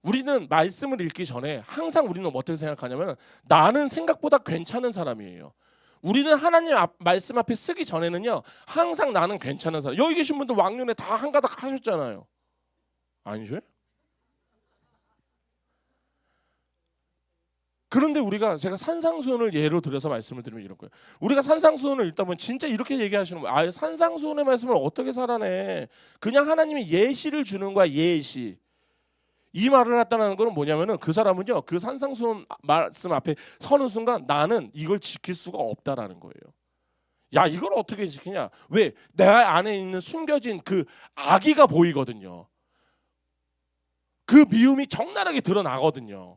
우리는 말씀을 읽기 전에 항상 우리는 어떻게 생각하냐면 나는 생각보다 괜찮은 사람이에요. 우리는 하나님 말씀 앞에 쓰기 전에는요 항상 나는 괜찮은 사람. 여기 계신 분들 왕년에 다 한가닥 하셨잖아요. 아니죠? 그런데 제가 산상수훈을 예로 들어서 말씀을 드리면 이런 거예요. 우리가 산상수훈을 읽다 보면 진짜 이렇게 얘기하시는 거예요. 아, 산상수훈의 말씀을 어떻게 살아내? 그냥 하나님이 예시를 주는 거야. 예시. 이 말을 했다는 거는 뭐냐면은 그 사람은요 그 산상수훈 말씀 앞에 서는 순간 나는 이걸 지킬 수가 없다라는 거예요. 야, 이걸 어떻게 지키냐? 왜? 내 안에 있는 숨겨진 그 악의가 보이거든요. 그 미움이 적나라하게 드러나거든요.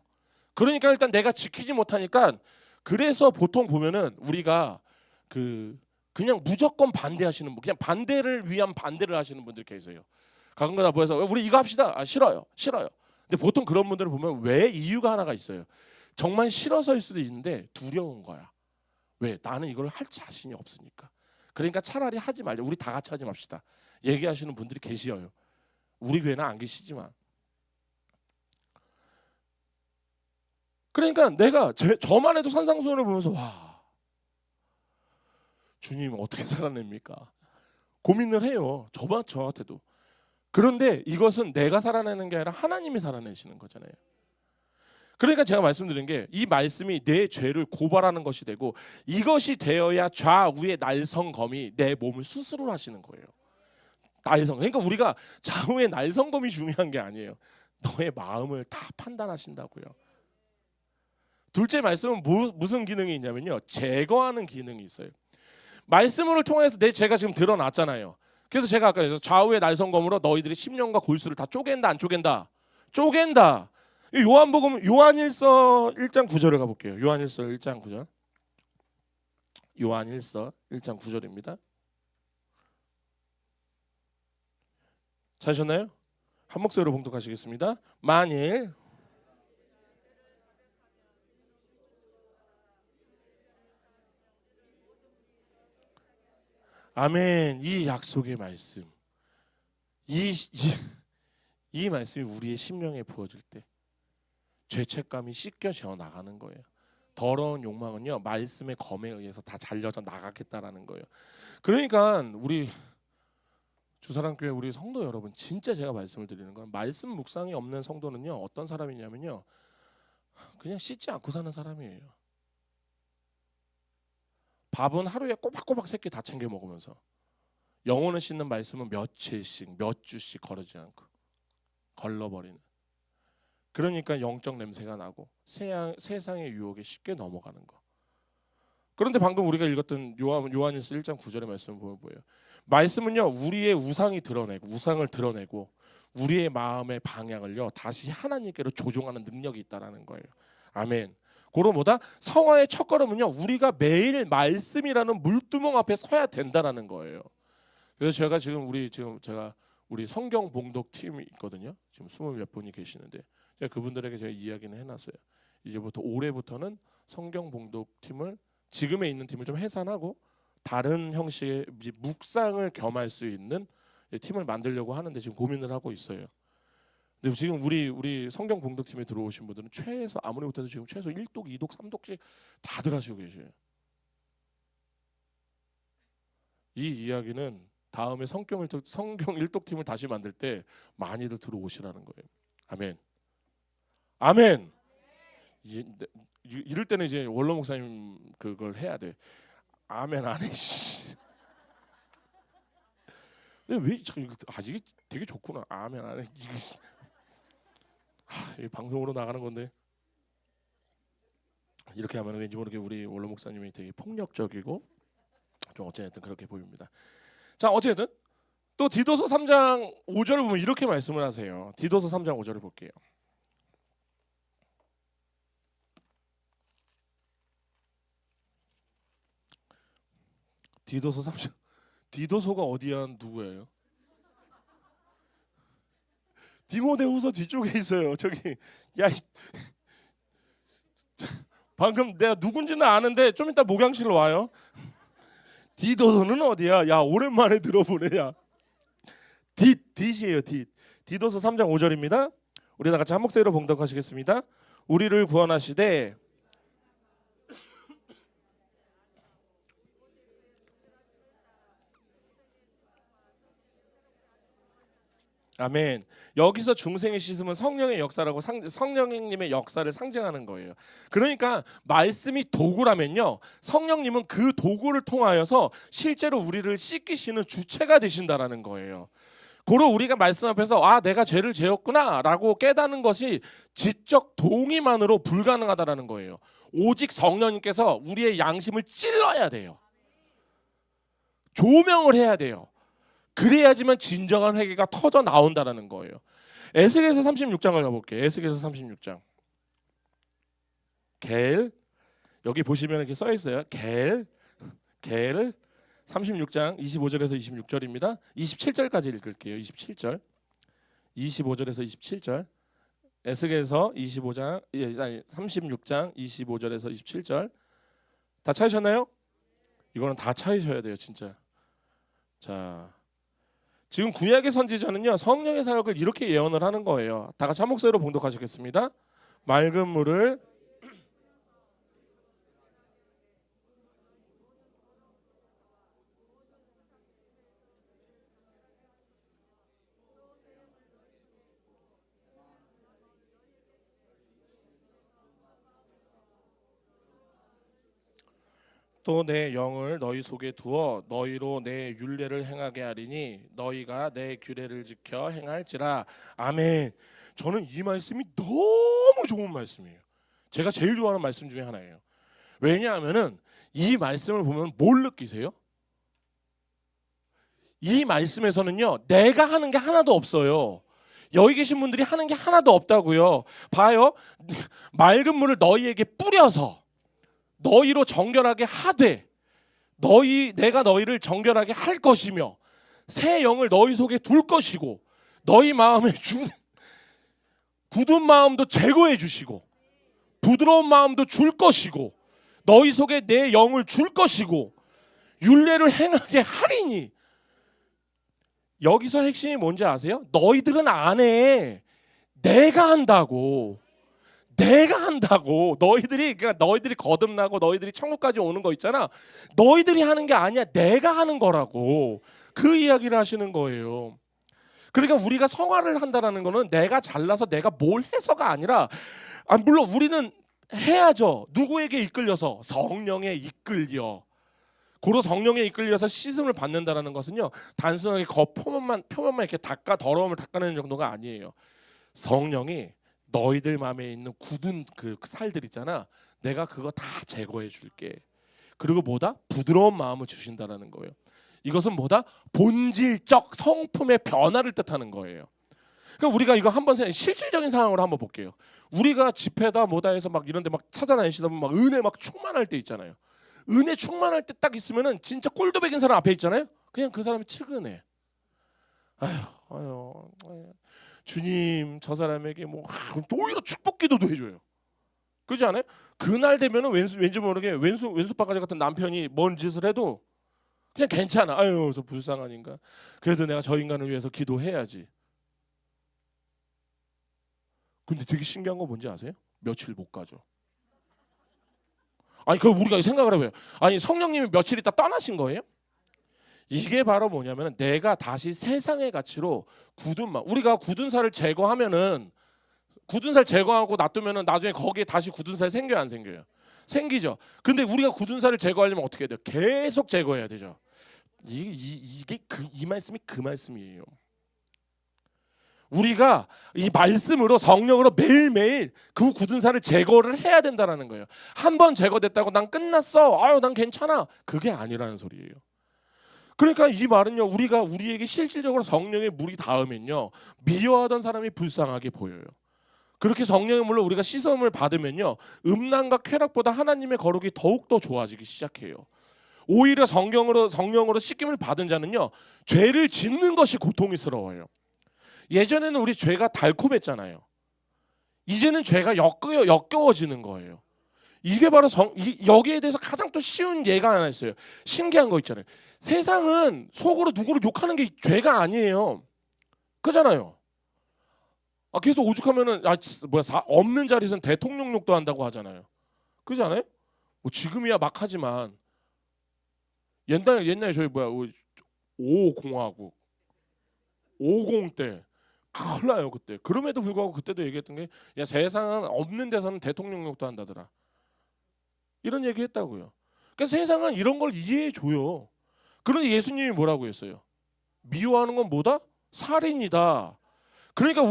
그러니까 일단 내가 지키지 못하니까 그래서 보통 보면은 우리가 그냥 무조건 반대하시는 분, 그냥 반대를 위한 반대를 하시는 분들 계세요. 가끔가다 모여서 우리 이거 합시다. 아, 싫어요. 근데 보통 그런 분들을 보면 왜 이유가 하나가 있어요. 정말 싫어서일 수도 있는데 두려운 거야. 왜? 나는 이걸 할 자신이 없으니까. 그러니까 차라리 하지 말자. 우리 다 같이 하지 맙시다. 얘기하시는 분들이 계시어요. 우리 교회는 안 계시지만. 그러니까 내가 저만 해도 산상수훈을 보면서 와, 주님 어떻게 살아냅니까? 고민을 해요. 저한테도. 그런데 이것은 내가 살아내는 게 아니라 하나님이 살아내시는 거잖아요. 그러니까 제가 말씀드린 게 이 말씀이 내 죄를 고발하는 것이 되고 이것이 되어야 좌우의 날성검이 내 몸을 수술을 하시는 거예요. 그러니까 우리가 좌우의 날성검이 중요한 게 아니에요. 너의 마음을 다 판단하신다고요. 둘째 말씀은 무슨 기능이 있냐면요, 제거하는 기능이 있어요. 말씀을 통해서 내 죄가 지금 드러났잖아요. 그래서 제가 아까 좌우의 날성검으로 너희들의 심령과 골수를 다 쪼갠다 안 쪼갠다? 쪼갠다. 요한일서 1장 9절을 가볼게요. 요한일서 1장 9절. 요한일서 1장 9절입니다. 찾으셨나요? 한 목소리로 봉독하시겠습니다. 만일 아멘. 이 약속의 말씀, 이 말씀이 우리의 심령에 부어질 때 죄책감이 씻겨져 나가는 거예요. 더러운 욕망은요 말씀의 검에 의해서 다 잘려져 나가겠다라는 거예요. 그러니까 우리 주사랑교회 우리 성도 여러분, 진짜 제가 말씀을 드리는 건 말씀 묵상이 없는 성도는요 어떤 사람이냐면요 그냥 씻지 않고 사는 사람이에요. 밥은 하루에 꼬박꼬박 3끼 다 챙겨 먹으면서 영혼을 씻는 말씀은 며칠씩 몇 주씩 거르지 않고 걸러버리는. 그러니까 영적 냄새가 나고 세상의 유혹에 쉽게 넘어가는 거. 그런데 방금 우리가 읽었던 요한일서 1장 9절의 말씀을 보면 뭐예요? 말씀은요 우리의 우상을 드러내고 우리의 마음의 방향을요 다시 하나님께로 조종하는 능력이 있다라는 거예요. 아멘. 고로 뭐다? 성화의 첫걸음은요 우리가 매일 말씀이라는 물두멍 앞에 서야 된다라는 거예요. 그래서 제가 우리 성경 봉독 팀이 있거든요. 지금 20몇 분이 계시는데 제가 그분들에게 제가 이야기는 해놨어요. 이제부터 올해부터는 성경 봉독 팀을 지금에 있는 팀을 좀 해산하고 다른 형식의 묵상을 겸할 수 있는 팀을 만들려고 하는데 지금 고민을 하고 있어요. 근데 지금 우리 성경 봉독팀에 들어오신 분들은 최소 아무리 못해도 지금 최소 1독, 2독, 3독씩 다들 하시고 계셔요. 이 이야기는 다음에 성경 1독 팀을 다시 만들 때 많이들 들어오시라는 거예요. 아멘. 아멘. 이럴 때는 이제 원로 목사님 그걸 해야 돼. 아멘 안 해. 근데 왜 아직 되게 좋구나. 아멘 안 해. 이 방송으로 나가는 건데 이렇게 하면 왠지 모르게 우리 원로 목사님이 되게 폭력적이고 좀 어쨌든 그렇게 보입니다. 자 어쨌든 또 디도서 3장 5절을 보면 이렇게 말씀을 하세요. 디도서 3장 5절을 볼게요. 디도서 3장 디도서가 어디야? 누구예요? 디모데후서 뒤쪽에 있어요. 저기 방금 내가 누군지는 아는데 좀 이따 목양실로 와요. 디도서는 어디야? 야 오랜만에 들어보네. 야 딧이에요. 디도서 3장 5절입니다. 우리 다 같이 한 목소리로 봉독하시겠습니다. 우리를 구원하시되 아멘. 여기서 중생의 씻음은 성령의 역사라고 성령님의 역사를 상징하는 거예요. 그러니까 말씀이 도구라면요, 성령님은 그 도구를 통하여서 실제로 우리를 씻기시는 주체가 되신다라는 거예요. 고로 우리가 말씀 앞에서 아 내가 죄를 지었구나라고 깨닫는 것이 지적 동의만으로 불가능하다라는 거예요. 오직 성령님께서 우리의 양심을 찔러야 돼요. 조명을 해야 돼요. 그래야지만 진정한 회개가 터져 나온다라는 거예요. 에스겔서 36장을 가볼게요. 에스겔서 36장. 겔 여기 보시면 이렇게 써 있어요. 겔 36장 25절에서 26절입니다. 27절까지 읽을게요. 27절. 25절에서 27절. 에스겔서 36장 25절에서 27절. 다 찾으셨나요? 이거는 다 찾으셔야 돼요, 진짜. 자, 지금 구약의 선지자는요 성령의 사역을 이렇게 예언을 하는 거예요. 다 같이 한 목소리로 봉독하시겠습니다. 맑은 물을 또 내 영을 너희 속에 두어 너희로 내 율례를 행하게 하리니 너희가 내 규례를 지켜 행할지라. 아멘. 저는 이 말씀이 너무 좋은 말씀이에요. 제가 제일 좋아하는 말씀 중에 하나예요. 왜냐하면은 이 말씀을 보면 뭘 느끼세요? 이 말씀에서는요 내가 하는 게 하나도 없어요. 여기 계신 분들이 하는 게 하나도 없다고요. 봐요. 맑은 물을 너희에게 뿌려서 너희로 정결하게 하되 내가 너희를 정결하게 할 것이며 새 영을 너희 속에 둘 것이고 너희 마음에 굳은 마음도 제거해 주시고 부드러운 마음도 줄 것이고 너희 속에 내 영을 줄 것이고 율례를 행하게 하리니. 여기서 핵심이 뭔지 아세요? 너희들은 안 해. 내가 한다고. 너희들이 거듭나고 너희들이 천국까지 오는 거 있잖아. 너희들이 하는 게 아니야. 내가 하는 거라고. 그 이야기를 하시는 거예요. 그러니까 우리가 성화를 한다라는 거는 내가 잘나서 내가 뭘 해서가 아니라 물론 우리는 해야죠. 누구에게 이끌려서? 성령에 이끌려. 고로 성령에 이끌려서 씻음을 받는다라는 것은요 단순하게 표면만 이렇게 더러움을 닦아내는 정도가 아니에요. 성령이 너희들 마음에 있는 굳은 그 살들 있잖아. 내가 그거 다 제거해 줄게. 그리고 뭐다? 부드러운 마음을 주신다라는 거예요. 이것은 뭐다? 본질적 성품의 변화를 뜻하는 거예요. 그러니까 우리가 이거 한번 실질적인 상황으로 한번 볼게요. 우리가 집회다 뭐다 해서 막 이런데 막 찾아다니시다 보면 막 은혜 막 충만할 때 있잖아요. 은혜 충만할 때 딱 있으면은 진짜 꼴도 백인 사람 앞에 있잖아요. 그냥 그 사람이 측은해. 아유, 주님 저 사람에게 뭐 오히려 축복 기도도 해줘요. 그렇지 않아요? 그날 되면은 왠지 모르게 왼수 바가지 같은 남편이 뭔 짓을 해도 그냥 괜찮아. 아유 저 불쌍한 인간. 그래도 내가 저 인간을 위해서 기도해야지. 근데 되게 신기한 거 뭔지 아세요? 며칠 못 가죠. 아니 그 우리가 생각을 해봐요. 아니 성령님이 며칠 있다 떠나신 거예요? 이게 바로 뭐냐면 내가 다시 세상의 가치로 굳은 마 우리가 굳은 살을 제거하면은 굳은 살 제거하고 놔두면은 나중에 거기에 다시 굳은 살 생겨요 안 생겨요? 생기죠. 근데 우리가 굳은 살을 제거하려면 어떻게 해야 돼요? 계속 제거해야 되죠. 이게 이 말씀이 그 말씀이에요. 우리가 이 말씀으로 성령으로 매일매일 그 굳은 살을 제거를 해야 된다는 거예요. 한 번 제거됐다고 난 끝났어. 아유 난 괜찮아. 그게 아니라는 소리예요. 그러니까 이 말은요. 우리가 우리에게 실질적으로 성령의 물이 닿으면요. 미워하던 사람이 불쌍하게 보여요. 그렇게 성령의 물로 우리가 씻음을 받으면요. 음란과 쾌락보다 하나님의 거룩이 더욱더 좋아지기 시작해요. 오히려 성령으로 씻김을 받은 자는요. 죄를 짓는 것이 고통스러워요. 예전에는 우리 죄가 달콤했잖아요. 이제는 죄가 역겨워지는 거예요. 이게 바로 여기에 대해서 가장 또 쉬운 예가 하나 있어요. 신기한 거 있잖아요. 세상은 속으로 누구를 욕하는 게 죄가 아니에요. 그잖아요. 계속 오죽하면은 없는 자리에서는 대통령 욕도 한다고 하잖아요. 그렇지 않아요? 뭐 지금이야 막 하지만 옛날에 저희 5공화국 50 때 큰일 나요 그때. 그럼에도 불구하고 그때도 얘기했던 게 야 세상은 없는 데서는 대통령 욕도 한다더라. 이런 얘기했다고요. 그러니까 세상은 이런 걸 이해해 줘요. 그런데 예수님이 뭐라고 했어요? 미워하는 건 뭐다? 살인이다. 그러니까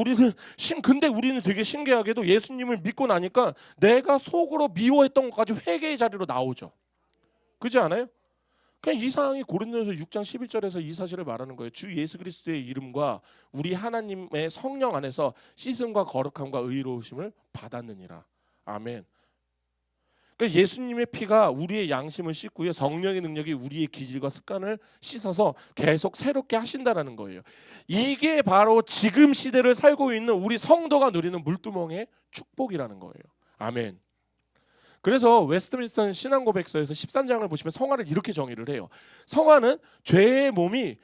근데 우리는 되게 신기하게도 예수님을 믿고 나니까 내가 속으로 미워했던 것까지 회개의 자리로 나오죠. 그렇지 않아요? 그냥 이 상황이 고린도전서 6장 11절에서 이 사실을 말하는 거예요. 주 예수 그리스도의 이름과 우리 하나님의 성령 안에서 씻음과 거룩함과 의로우심을 받았느니라. 아멘. 그러니까 예수님의 피가 우리의 양심을 씻고요. 성령의 능력이 우리의 기질과 습관을 씻어서 계속 새롭게 하신다라는 거예요. 이게 바로 지금 시대를 살고 있는 우리 성도가 누리는 물두멍의 축복이라는 거예요. 아멘. 그래서 웨스트민스터 신앙고백서에서 13장을 보시면 성화를 이렇게 정의를 해요. 성화는 죄의 몸이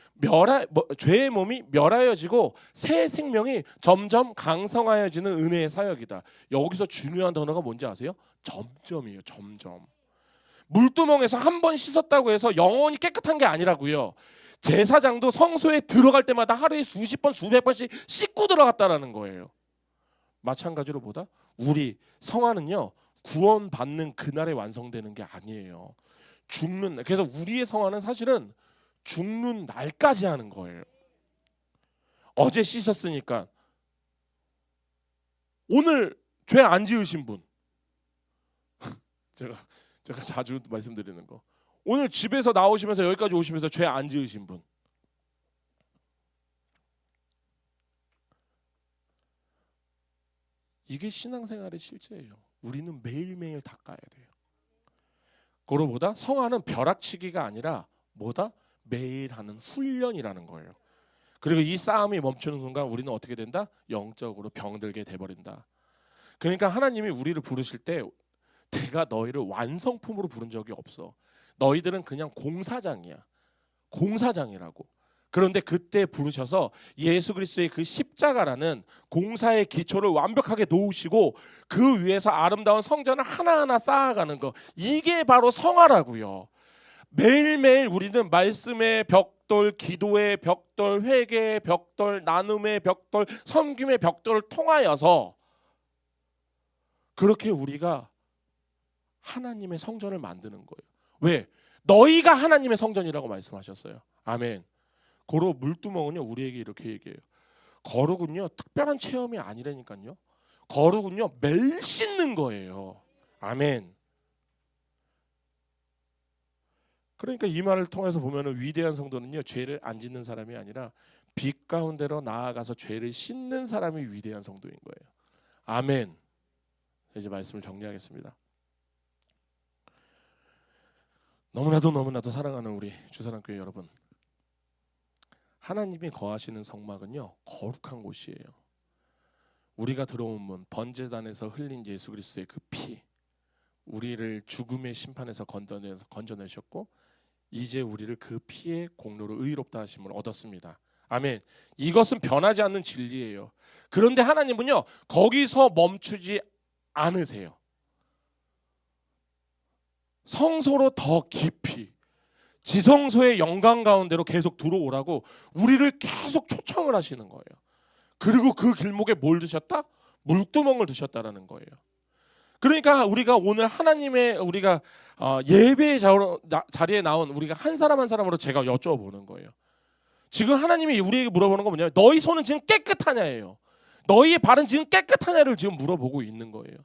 멸하여지고 새 생명이 점점 강성하여지는 은혜의 사역이다. 여기서 중요한 단어가 뭔지 아세요? 점점이에요. 점점. 물두멍에서 한 번 씻었다고 해서 영원히 깨끗한 게 아니라고요. 제사장도 성소에 들어갈 때마다 하루에 수십 번 수백 번씩 씻고 들어갔다라는 거예요. 마찬가지로 보다 우리 성화는요. 구원받는 그날에 완성되는 게 아니에요. 그래서 우리의 성화는 사실은 죽는 날까지 하는 거예요. 어제 씻었으니까 오늘 죄 안 지으신 분 제가 자주 말씀드리는 거 오늘 집에서 나오시면서 여기까지 오시면서 죄 안 지으신 분 이게 신앙생활의 실제예요. 우리는 매일매일 닦아야 돼요. 그거보다 성화는 벼락치기가 아니라 뭐다? 매일 하는 훈련이라는 거예요. 그리고 이 싸움이 멈추는 순간 우리는 어떻게 된다? 영적으로 병들게 돼버린다. 그러니까 하나님이 우리를 부르실 때 내가 너희를 완성품으로 부른 적이 없어. 너희들은 그냥 공사장이야. 공사장이라고. 그런데 그때 부르셔서 예수 그리스도의 그 십자가라는 공사의 기초를 완벽하게 놓으시고 그 위에서 아름다운 성전을 하나하나 쌓아가는 거. 이게 바로 성화라고요. 매일매일 우리는 말씀의 벽돌, 기도의 벽돌, 회개의 벽돌, 나눔의 벽돌, 섬김의 벽돌을 통하여서 그렇게 우리가 하나님의 성전을 만드는 거예요. 왜? 너희가 하나님의 성전이라고 말씀하셨어요. 아멘. 고로 물두멍은요 우리에게 이렇게 얘기해요. 거룩은요 특별한 체험이 아니라니까요. 거룩은요 매일 씻는 거예요. 아멘. 그러니까 이 말을 통해서 보면은 위대한 성도는요 죄를 안 짓는 사람이 아니라 빛 가운데로 나아가서 죄를 씻는 사람이 위대한 성도인 거예요. 아멘. 이제 말씀을 정리하겠습니다. 너무나도 사랑하는 우리 주사랑교회 여러분, 하나님이 거하시는 성막은요 거룩한 곳이에요. 우리가 들어온 문 번제단에서 흘린 예수 그리스도의 그 피, 우리를 죽음의 심판에서 건져내셨고 이제 우리를 그 피의 공로로 의롭다 하심을 얻었습니다. 아멘. 이것은 변하지 않는 진리예요. 그런데 하나님은요 거기서 멈추지 않으세요. 성소로 더 깊이 지성소의 영광 가운데로 계속 들어오라고 우리를 계속 초청을 하시는 거예요. 그리고 그 길목에 뭘 두셨다? 물두멍을 두셨다라는 거예요. 그러니까 우리가 오늘 하나님의 우리가 예배의 자리에 나온 우리가 한 사람 한 사람으로 제가 여쭤보는 거예요. 지금 하나님이 우리에게 물어보는 건 뭐냐면 너희 손은 지금 깨끗하냐예요. 너희의 발은 지금 깨끗하냐를 지금 물어보고 있는 거예요.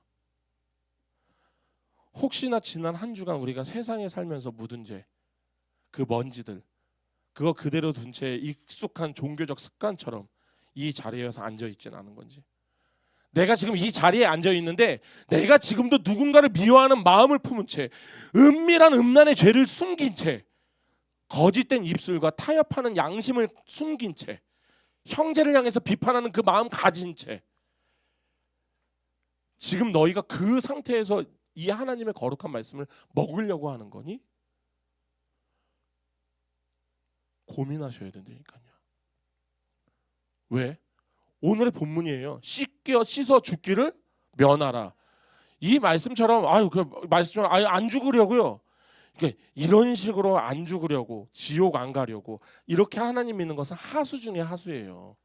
혹시나 지난 한 주간 우리가 세상에 살면서 묻은 죄, 그 먼지들, 그거 그대로 둔 채 익숙한 종교적 습관처럼 이 자리에서 앉아있진 않은 건지, 내가 지금 이 자리에 앉아있는데 내가 지금도 누군가를 미워하는 마음을 품은 채 은밀한 음란의 죄를 숨긴 채 거짓된 입술과 타협하는 양심을 숨긴 채 형제를 향해서 비판하는 그 마음 가진 채 지금 너희가 그 상태에서 이 하나님의 거룩한 말씀을 먹으려고 하는 거니? 고민하셔야 된다니까요. 왜? 오늘의 본문이에요. 씻어 죽기를 면하라. 이 말씀처럼 안 죽으려고요. 그러니까 이런 식으로 안 죽으려고, 지옥 안 가려고 이렇게 하나님 믿는 것은 하수 중에 하수예요.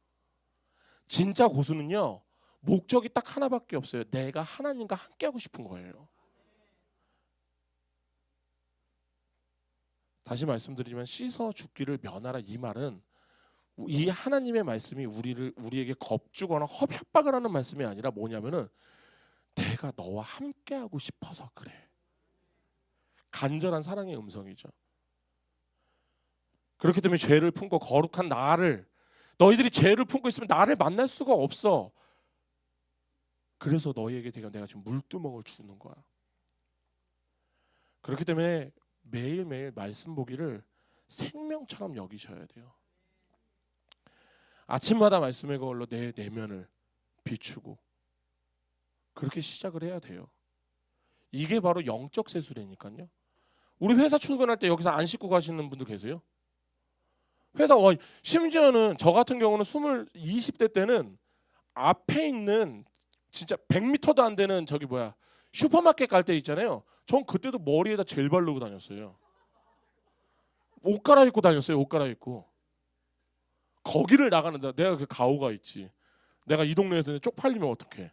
진짜 고수는요 목적이 딱 하나밖에 없어요. 내가 하나님과 함께하고 싶은 거예요. 다시 말씀드리지만 씻어 죽기를 면하라 이 말은 이 하나님의 말씀이 우리에게 겁주거나 협박을 하는 말씀이 아니라 뭐냐면은 내가 너와 함께하고 싶어서 그래. 간절한 사랑의 음성이죠. 그렇기 때문에 죄를 품고 거룩한 나를, 너희들이 죄를 품고 있으면 나를 만날 수가 없어. 그래서 너희에게 내가 지금 물두멍을 주는 거야. 그렇기 때문에 매일매일 말씀 보기를 생명처럼 여기셔야 돼요. 아침마다 말씀의 거울로 내 내면을 비추고 그렇게 시작을 해야 돼요. 이게 바로 영적 세수라니까요. 우리 회사 출근할 때 여기서 안 씻고 가시는 분들 계세요? 회사 심지어는 저 같은 경우는 20대 때는 앞에 있는 진짜 100m도 안 되는 슈퍼마켓 갈 때 있잖아요. 전 그때도 머리에다 젤 바르고 다녔어요. 옷 갈아입고 다녔어요. 옷 갈아입고. 거기를 나가는데 내가 그 가오가 있지. 내가 이 동네에서 쪽팔리면 어떡해.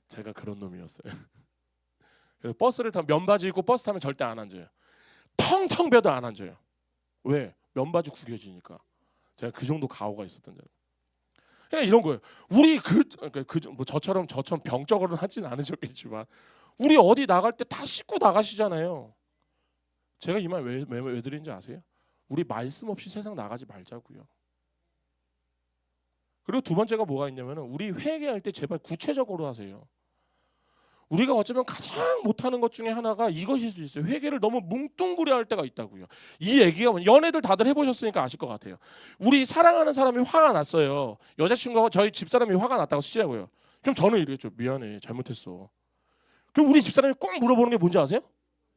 제가 그런 놈이었어요. 그래서 버스를 타면 면바지 입고 버스 타면 절대 안 앉아요. 텅텅 비어도 안 앉아요. 왜? 면바지 구겨지니까. 제가 그 정도 가오가 있었던 적. 그냥 이런 거예요. 우리 저처럼 병적으로는 하진 않으셨겠지만 우리 어디 나갈 때 다 씻고 나가시잖아요. 제가 이 말 왜 드린지 아세요? 우리 말씀 없이 세상 나가지 말자고요. 그리고 두 번째가 뭐가 있냐면 우리 회개할 때 제발 구체적으로 하세요. 우리가 어쩌면 가장 못하는 것 중에 하나가 이것일 수 있어요. 회개를 너무 뭉뚱그려 할 때가 있다고요. 이 얘기가 연애들 다들 해보셨으니까 아실 것 같아요. 우리 사랑하는 사람이 화가 났어요. 여자친구가 저희 집사람이 화가 났다고 치자고요. 그럼 저는 이랬죠. 미안해, 잘못했어. 그럼 우리 집사람이 꼭 물어보는 게 뭔지 아세요?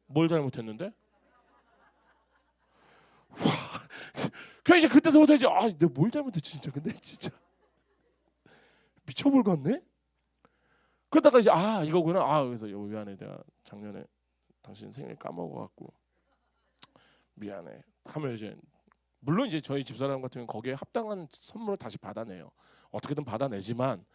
뭘 잘못했는데? 그럼 이제 그때서부터 이제 내가 뭘 잘못했지 진짜. 근데 진짜 미쳐볼 것 같네. 그러다가 이제 이거구나. 그래서 미안해, 내가 작년에 당신 생일 까먹어갖고 미안해 하면 이제 물론 이제 저희 집사람 같은 경우는 거기에 합당한 선물을 다시 받아내요. 어떻게든 받아내지만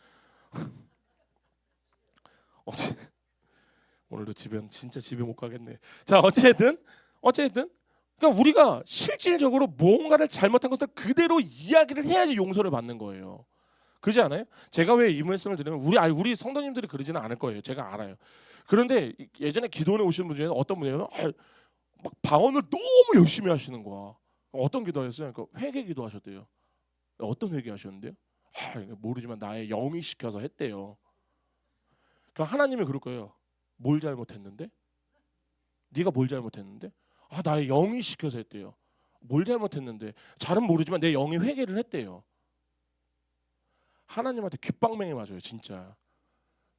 오늘도 진짜 집에 못 가겠네. 자, 어쨌든 그러니까 우리가 실질적으로 뭔가를 잘못한 것을 그대로 이야기를 해야지 용서를 받는 거예요. 그렇지 않아요? 제가 왜 이 말씀을 드리면 우리 성도님들이 그러지는 않을 거예요. 제가 알아요. 그런데 예전에 기도원에 오신 분 중에 어떤 분이냐면 막 방언을 너무 열심히 하시는 거야. 어떤 기도하셨어요? 그러니까 회개 기도하셨대요. 어떤 회개 하셨는데요? 모르지만 나의 영이 시켜서 했대요. 그러니까 하나님이 그럴 거예요. 뭘 잘못했는데? 네가 뭘 잘못했는데? 나의 영이 시켜서 했대요. 뭘 잘못했는데? 잘은 모르지만 내 영이 회개를 했대요. 하나님한테 귓방맹이 맞아요, 진짜.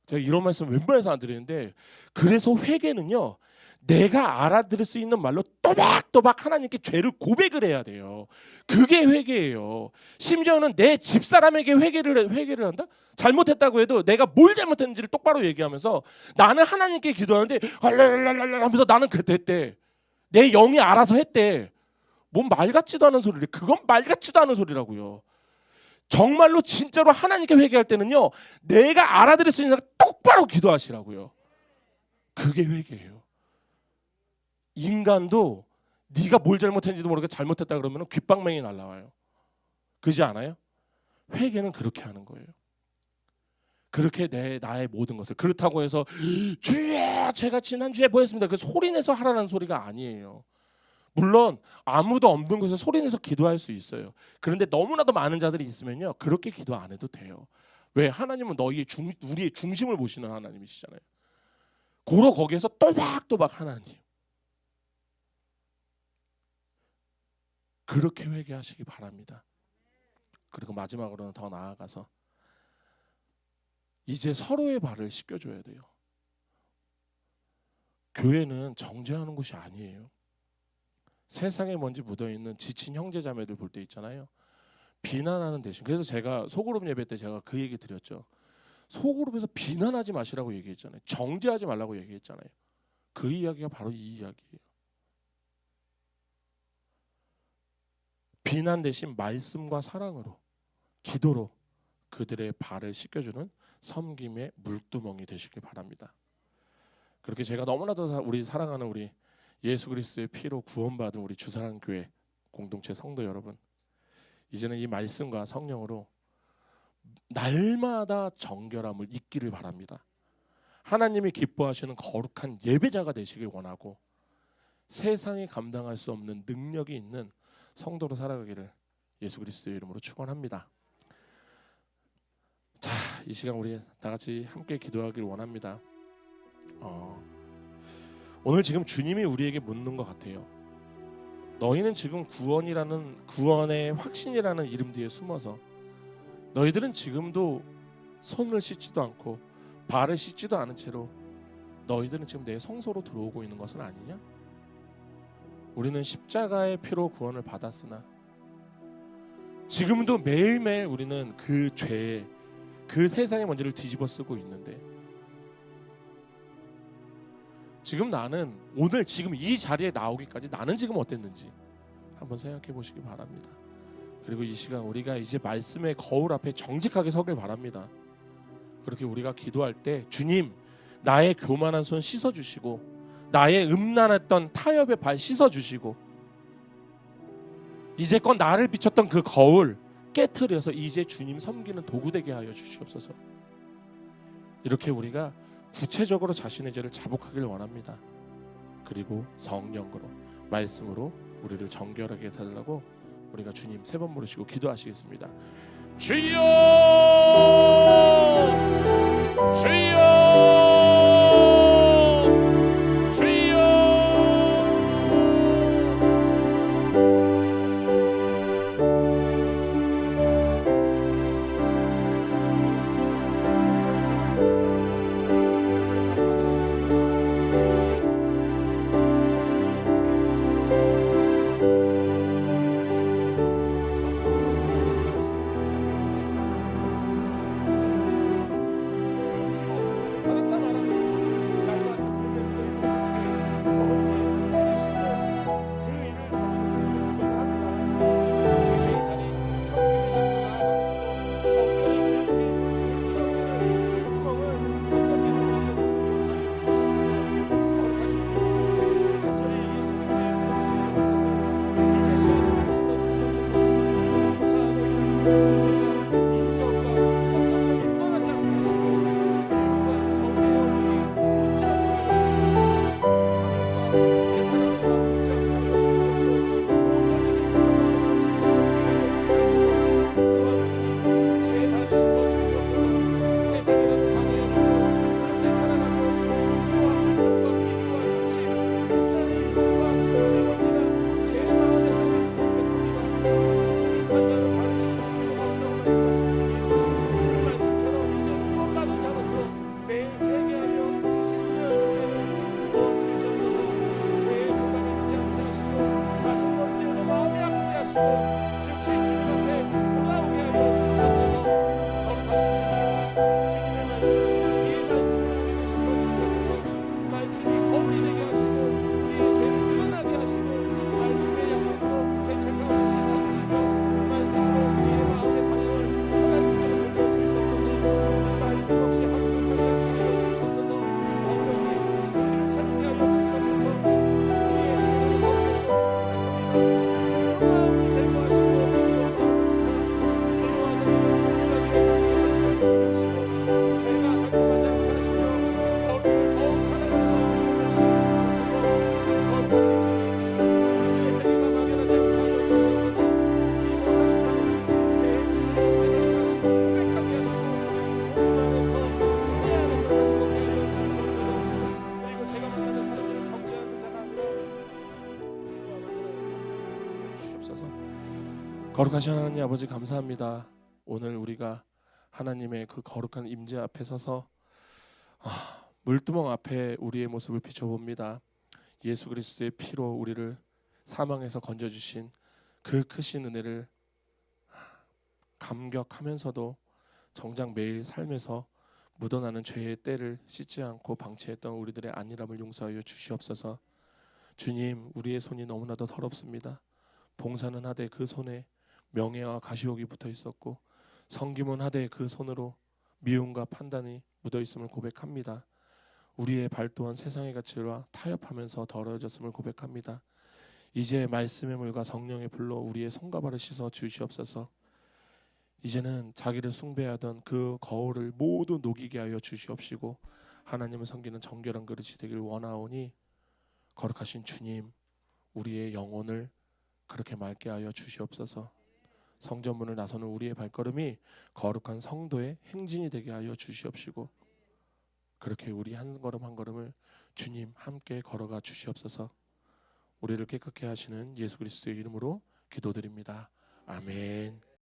제가 이런 말씀 웬만해서 안 드리는데, 그래서 회개는요, 내가 알아들을 수 있는 말로 또박또박 하나님께 죄를 고백을 해야 돼요. 그게 회개예요. 심지어는 내 집사람에게 회개를 한다? 잘못했다고 해도 내가 뭘 잘못했는지를 똑바로 얘기하면서 나는 하나님께 기도하는데 할랄랄랄 하면서 나는 그랬대. 내 영이 알아서 했대. 뭔 말 같지도 않은 소리래. 그건 말 같지도 않은 소리라고요. 정말로 진짜로 하나님께 회개할 때는요, 내가 알아들을 수 있는 똑바로 기도하시라고요. 그게 회개예요. 인간도 네가 뭘 잘못했는지도 모르게 잘못했다 그러면 귓방맹이 날라와요. 그러지 않아요? 회개는 그렇게 하는 거예요. 그렇게 나의 모든 것을, 그렇다고 해서 주여 제가 지난주에 뭐 했습니다, 그 소리내서 하라는 소리가 아니에요. 물론 아무도 없는 곳에 소리내서 기도할 수 있어요. 그런데 너무나도 많은 자들이 있으면요, 그렇게 기도 안 해도 돼요. 왜? 하나님은 우리의 중심을 보시는 하나님이시잖아요. 고로 거기에서 또박또박 하나님, 그렇게 회개하시기 바랍니다. 그리고 마지막으로는 더 나아가서 이제 서로의 발을 씻겨줘야 돼요. 교회는 정죄하는 곳이 아니에요. 세상에 먼지 묻어있는 지친 형제자매들 볼 때 있잖아요. 비난하는 대신, 그래서 제가 소그룹 예배 때 제가 그 얘기 드렸죠. 소그룹에서 비난하지 마시라고 얘기했잖아요. 정죄하지 말라고 얘기했잖아요. 그 이야기가 바로 이 이야기예요. 비난 대신 말씀과 사랑으로, 기도로 그들의 발을 씻겨주는 섬김의 물두멍이 되시길 바랍니다. 그렇게 제가 너무나도 우리 사랑하는 우리 예수 그리스도의 피로 구원받은 우리 주사랑교회 공동체 성도 여러분, 이제는 이 말씀과 성령으로 날마다 정결함을 잊기를 바랍니다. 하나님이 기뻐하시는 거룩한 예배자가 되시길 원하고, 세상이 감당할 수 없는 능력이 있는 성도로 살아가기를 예수 그리스도의 이름으로 축원합니다. 자, 이 시간 우리 다 같이 함께 기도하기를 원합니다. 오늘 지금 주님이 우리에게 묻는 것 같아요. 너희는 지금 구원의 확신이라는 이름 뒤에 숨어서 너희들은 지금도 손을 씻지도 않고 발을 씻지도 않은 채로 너희들은 지금 내 성소로 들어오고 있는 것은 아니냐? 우리는 십자가의 피로 구원을 받았으나 지금도 매일매일 우리는 그 죄에, 그 세상의 먼지를 뒤집어 쓰고 있는데, 지금 나는 오늘 지금 이 자리에 나오기까지 나는 지금 어땠는지 한번 생각해 보시기 바랍니다. 그리고 이 시간 우리가 이제 말씀의 거울 앞에 정직하게 서길 바랍니다. 그렇게 우리가 기도할 때 주님, 나의 교만한 손 씻어주시고, 나의 음란했던 타협의 발 씻어주시고, 이제껏 나를 비췄던 그 거울 깨트려서 이제 주님 섬기는 도구 되게 하여 주시옵소서. 이렇게 우리가 구체적으로 자신의 죄를 자복하길 원합니다. 그리고 성령으로, 말씀으로 우리를 정결하게 해달라고 우리가 주님 3번 부르시고 기도하시겠습니다. 주여, 주여, 주여. 거룩하신 하나님 아버지 감사합니다. 오늘 우리가 하나님의 그 거룩한 임재 앞에 서서 물두멍 앞에 우리의 모습을 비춰봅니다. 예수 그리스도의 피로 우리를 사망에서 건져주신 그 크신 은혜를 감격하면서도 정작 매일 삶에서 묻어나는 죄의 때를 씻지 않고 방치했던 우리들의 안일함을 용서하여 주시옵소서. 주님, 우리의 손이 너무나도 더럽습니다. 봉사는 하되 그 손에 명예와 가시옥이 붙어 있었고, 섬김은 하되 그 손으로 미움과 판단이 묻어 있음을 고백합니다. 우리의 발 또한 세상의 가치와 타협하면서 더러워졌음을 고백합니다. 이제 말씀의 물과 성령의 불로 우리의 손과 발을 씻어 주시옵소서. 이제는 자기를 숭배하던 그 거울을 모두 녹이게 하여 주시옵시고 하나님을 섬기는 정결한 그릇이 되길 원하오니 거룩하신 주님, 우리의 영혼을 그렇게 맑게 하여 주시옵소서. 성전문을 나서는 우리의 발걸음이 거룩한 성도의 행진이 되게 하여 주시옵시고 그렇게 우리 한 걸음 한 걸음을 주님 함께 걸어가 주시옵소서. 우리를 깨끗게 하시는 예수 그리스도의 이름으로 기도드립니다. 아멘.